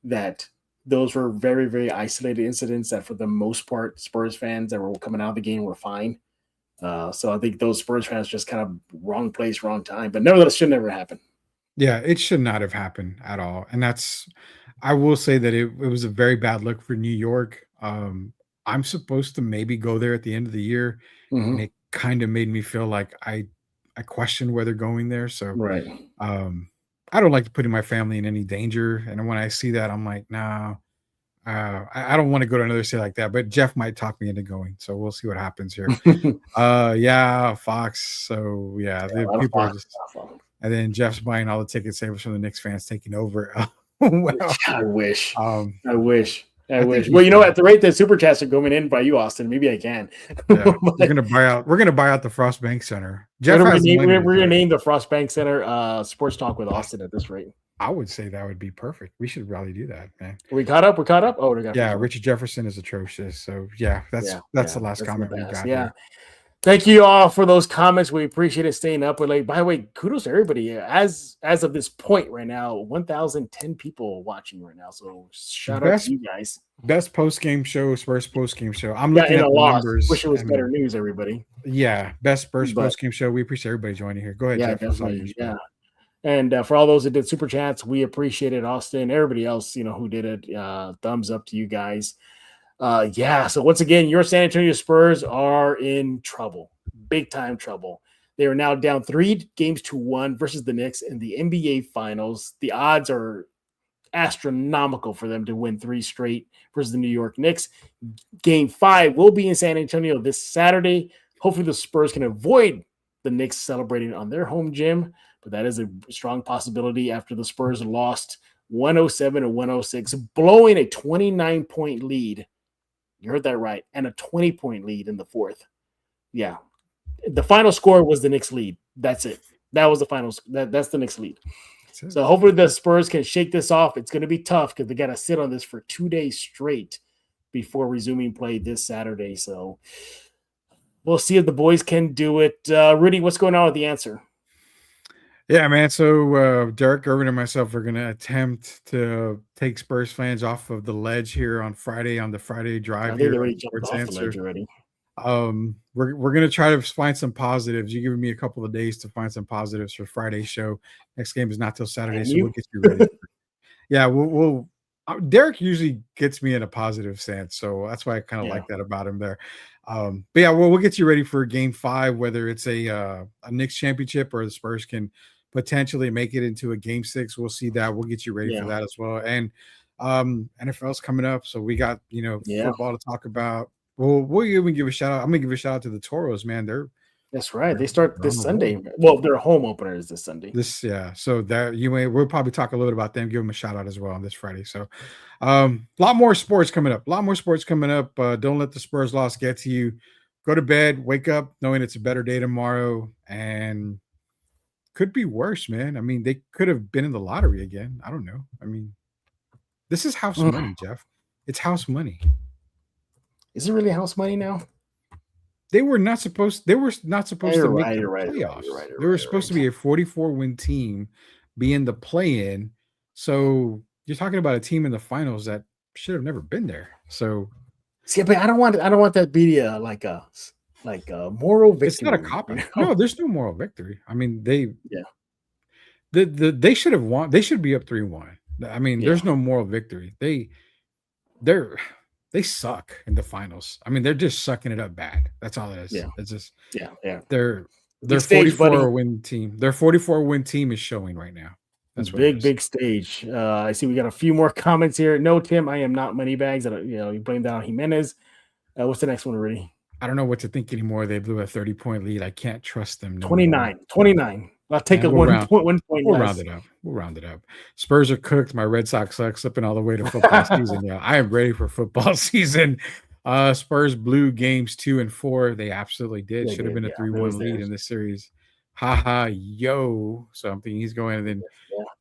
that those were very, very isolated incidents that for the most part Spurs fans that were coming out of the game were fine. So I think those Spurs fans just kind of wrong place, wrong time. But nevertheless, should never happen. Yeah, it should not have happened at all. And I will say that it was a very bad look for New York. I'm supposed to maybe go there at the end of the year, and Mm-hmm. it kind of made me feel like I question whether going there. So Right. I don't like to put my family in any danger. And when I see that, I'm like, nah, I don't want to go to another city like that. But Jeff might talk me into going. So we'll see what happens here. Yeah, Fox. So yeah, A the lot of people are Fox just stuff. and then Jeff's buying all the ticket savers from the Knicks fans taking over. Well, I wish. um, I wish. I I think wish. he Well, you know, should. at the rate that super chats are going in by you, Austin, maybe I can. Yeah, we're But gonna buy out. We're gonna buy out the Frost Bank Center. we're Jeff gonna has the rename, money we're to gonna do it. name the Frost Bank Center Sports Talk with Austin at this rate. I would say that would be perfect. We should really do that, man. Are we caught up? We're caught up. Oh, we got Yeah, Richard Jefferson is atrocious. So yeah, that's yeah, the last that's comment the we best. got Yeah. here. Thank you all for those comments. We appreciate it staying up. But like, by the way, kudos to everybody. As of this point right now, 1,010 people watching right now. So shout out to you guys. Best post game show, Spurs post game show. I'm Yeah, looking in at a the loss. numbers. Wish it was I mean, better news, everybody. yeah, best Spurs But post game show. We appreciate everybody joining here. Go ahead, yeah, Jeff. It's all definitely. yours, Yeah. bro. And for all those that did super chats, we appreciate it. Austin, everybody else, who did it. Thumbs up to you guys. Yeah. So once again, your San Antonio Spurs are in trouble, big time trouble. They are now down 3-1 versus the Knicks in the NBA Finals. The odds are astronomical for them to win 3 straight versus the New York Knicks. Game 5 will be in San Antonio this Saturday. Hopefully, the Spurs can avoid the Knicks celebrating on their home gym, but that is a strong possibility after the Spurs lost 107 and 106, blowing a 29-point lead. You heard that right, and a 20-point lead in the fourth. Yeah. The final score was the Knicks lead. That's it. That was the final. That's the Knicks lead. So hopefully the Spurs can shake this off. It's going to be tough because they got to sit on this for 2 days straight before resuming play this Saturday. So we'll see if the boys can do it. Rudy, what's going on with the answer? Yeah, man. So Derek Irvin and myself are going to attempt to take Spurs fans off of the ledge here on Friday on the Friday drive. I think here they already on jumped Sports off Answer. the ledge already. We're gonna try to find some positives. You're giving me a couple of days to find some positives for Friday's show. Next game is not till Saturday, so we'll get you ready. Yeah, we'll Derek usually gets me in a positive sense, so that's why I kind of like that about him there. But yeah, we'll get you ready for Game 5, whether it's a Knicks championship or the Spurs can potentially make it into a Game 6. We'll see that. We'll get you ready for that as well. And NFL's coming up, so we got football to talk about. We'll even give a shout out. I'm gonna give a shout out to the Toros, man. That's right. They start this Sunday. Well, their home opener is this Sunday. So that we'll probably talk a little bit about them. Give them a shout out as well on this Friday. So, a lot more sports coming up. Don't let the Spurs loss get to you. Go to bed, wake up knowing it's a better day tomorrow, and could be worse, man. I mean, they could have been in the lottery again. I don't know. I mean, this is house money, Jeff. It's house money. Is it really house money now? They were not supposed to make the playoffs. They were supposed to be a 44-win team, be in the play-in. So you're talking about a team in the finals that should have never been there. So see, but I don't want that to be like a moral victory. It's not a cop out. No, there's no moral victory. I mean, they should have won. They should be up 3-1. I mean, there's no moral victory. They suck in the finals. I mean, they're just sucking it up bad. That's all it is. Yeah. It's just They're 44-win team. Their 44-win team is showing right now. That's big stage. I see we got a few more comments here. No, Tim, I am not moneybags. You blame that on Jimenez. What's the next one already? I don't know what to think anymore. They blew a 30-point lead. I can't trust them. 29. I'll take a 1 point. We'll round it up. Spurs are cooked. My Red Sox suck, slipping all the way to football season. Yeah, I am ready for football season. Spurs blew games 2 and 4. They absolutely did. Should have been a 3-1 lead in this series. Yo. So I'm thinking he's going, and then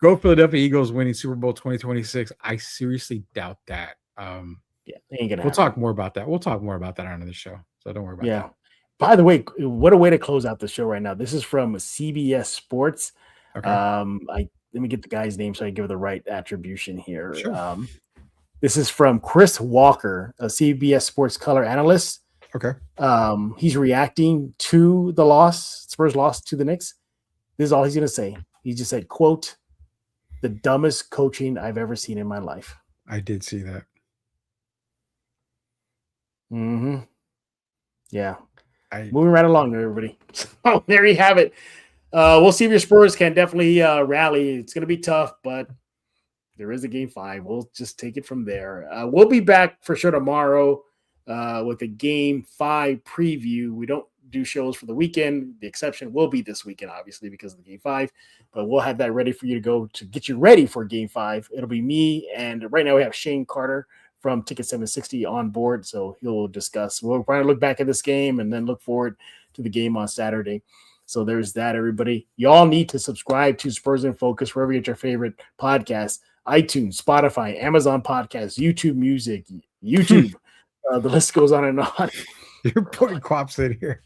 go Philadelphia Eagles winning Super Bowl 2026. I seriously doubt that. Ain't gonna we'll talk more about that. We'll talk more about that on the show. So don't worry about that. By the way, what a way to close out the show right now. This is from CBS Sports. Okay. Let me get the guy's name so I can give the right attribution here. Sure. This is from Chris Walker, a CBS Sports color analyst. Okay. He's reacting to the Spurs loss to the Knicks. This is all he's going to say. He just said, quote, "The dumbest coaching I've ever seen in my life." I did see that. Mm-hmm. Yeah. Moving right along there, everybody. Oh, there you have it. We'll see if your Spurs can definitely rally. It's going to be tough, but there is a Game 5. We'll just take it from there. We'll be back for sure tomorrow with a Game 5 preview. We don't do shows for the weekend. The exception will be this weekend, obviously, because of the Game 5. But we'll have that ready for you to go to get you ready for Game 5. It'll be me, and right now we have Shane Carter from Ticket 760 on board, so he'll discuss. We'll probably look back at this game and then look forward to the game on Saturday. So there's that, everybody. Y'all need to subscribe to Spurs in Focus wherever you get your favorite podcasts: iTunes, Spotify, Amazon Podcasts, YouTube Music, YouTube. The list goes on and on. You're putting Quaps in here.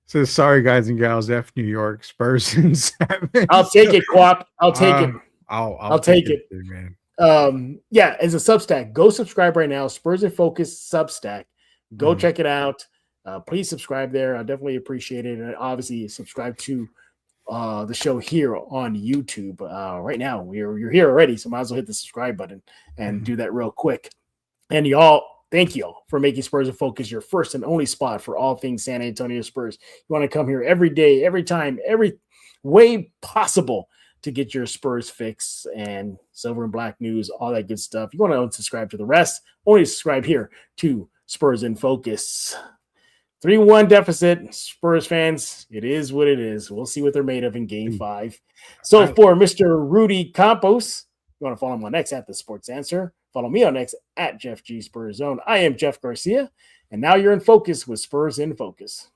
So sorry, guys and gals. F New York, Spurs in 7. I'll take it, Quap. I'll take it. I'll take it, man. As a Substack, go subscribe right now. Spurs in Focus Substack. Go check it out. Please subscribe there. I definitely appreciate it. And obviously subscribe to the show here on YouTube. Right now, you're here already, so might as well hit the subscribe button and do that real quick. And y'all, thank you all for making Spurs in Focus your first and only spot for all things San Antonio Spurs. You want to come here every day, every time, every way possible to get your Spurs fix and silver and black news, all that good stuff. You want to unsubscribe to the rest, only subscribe here to Spurs in Focus. 3-1 deficit, Spurs fans. It is what it is. We'll see what they're made of in Game 5. So for Mr. Rudy Campos, you want to follow him on X at The Sports Answer. Follow me on X at Jeff G Spurs Zone. I am Jeff Garcia, and now you're in focus with Spurs in Focus.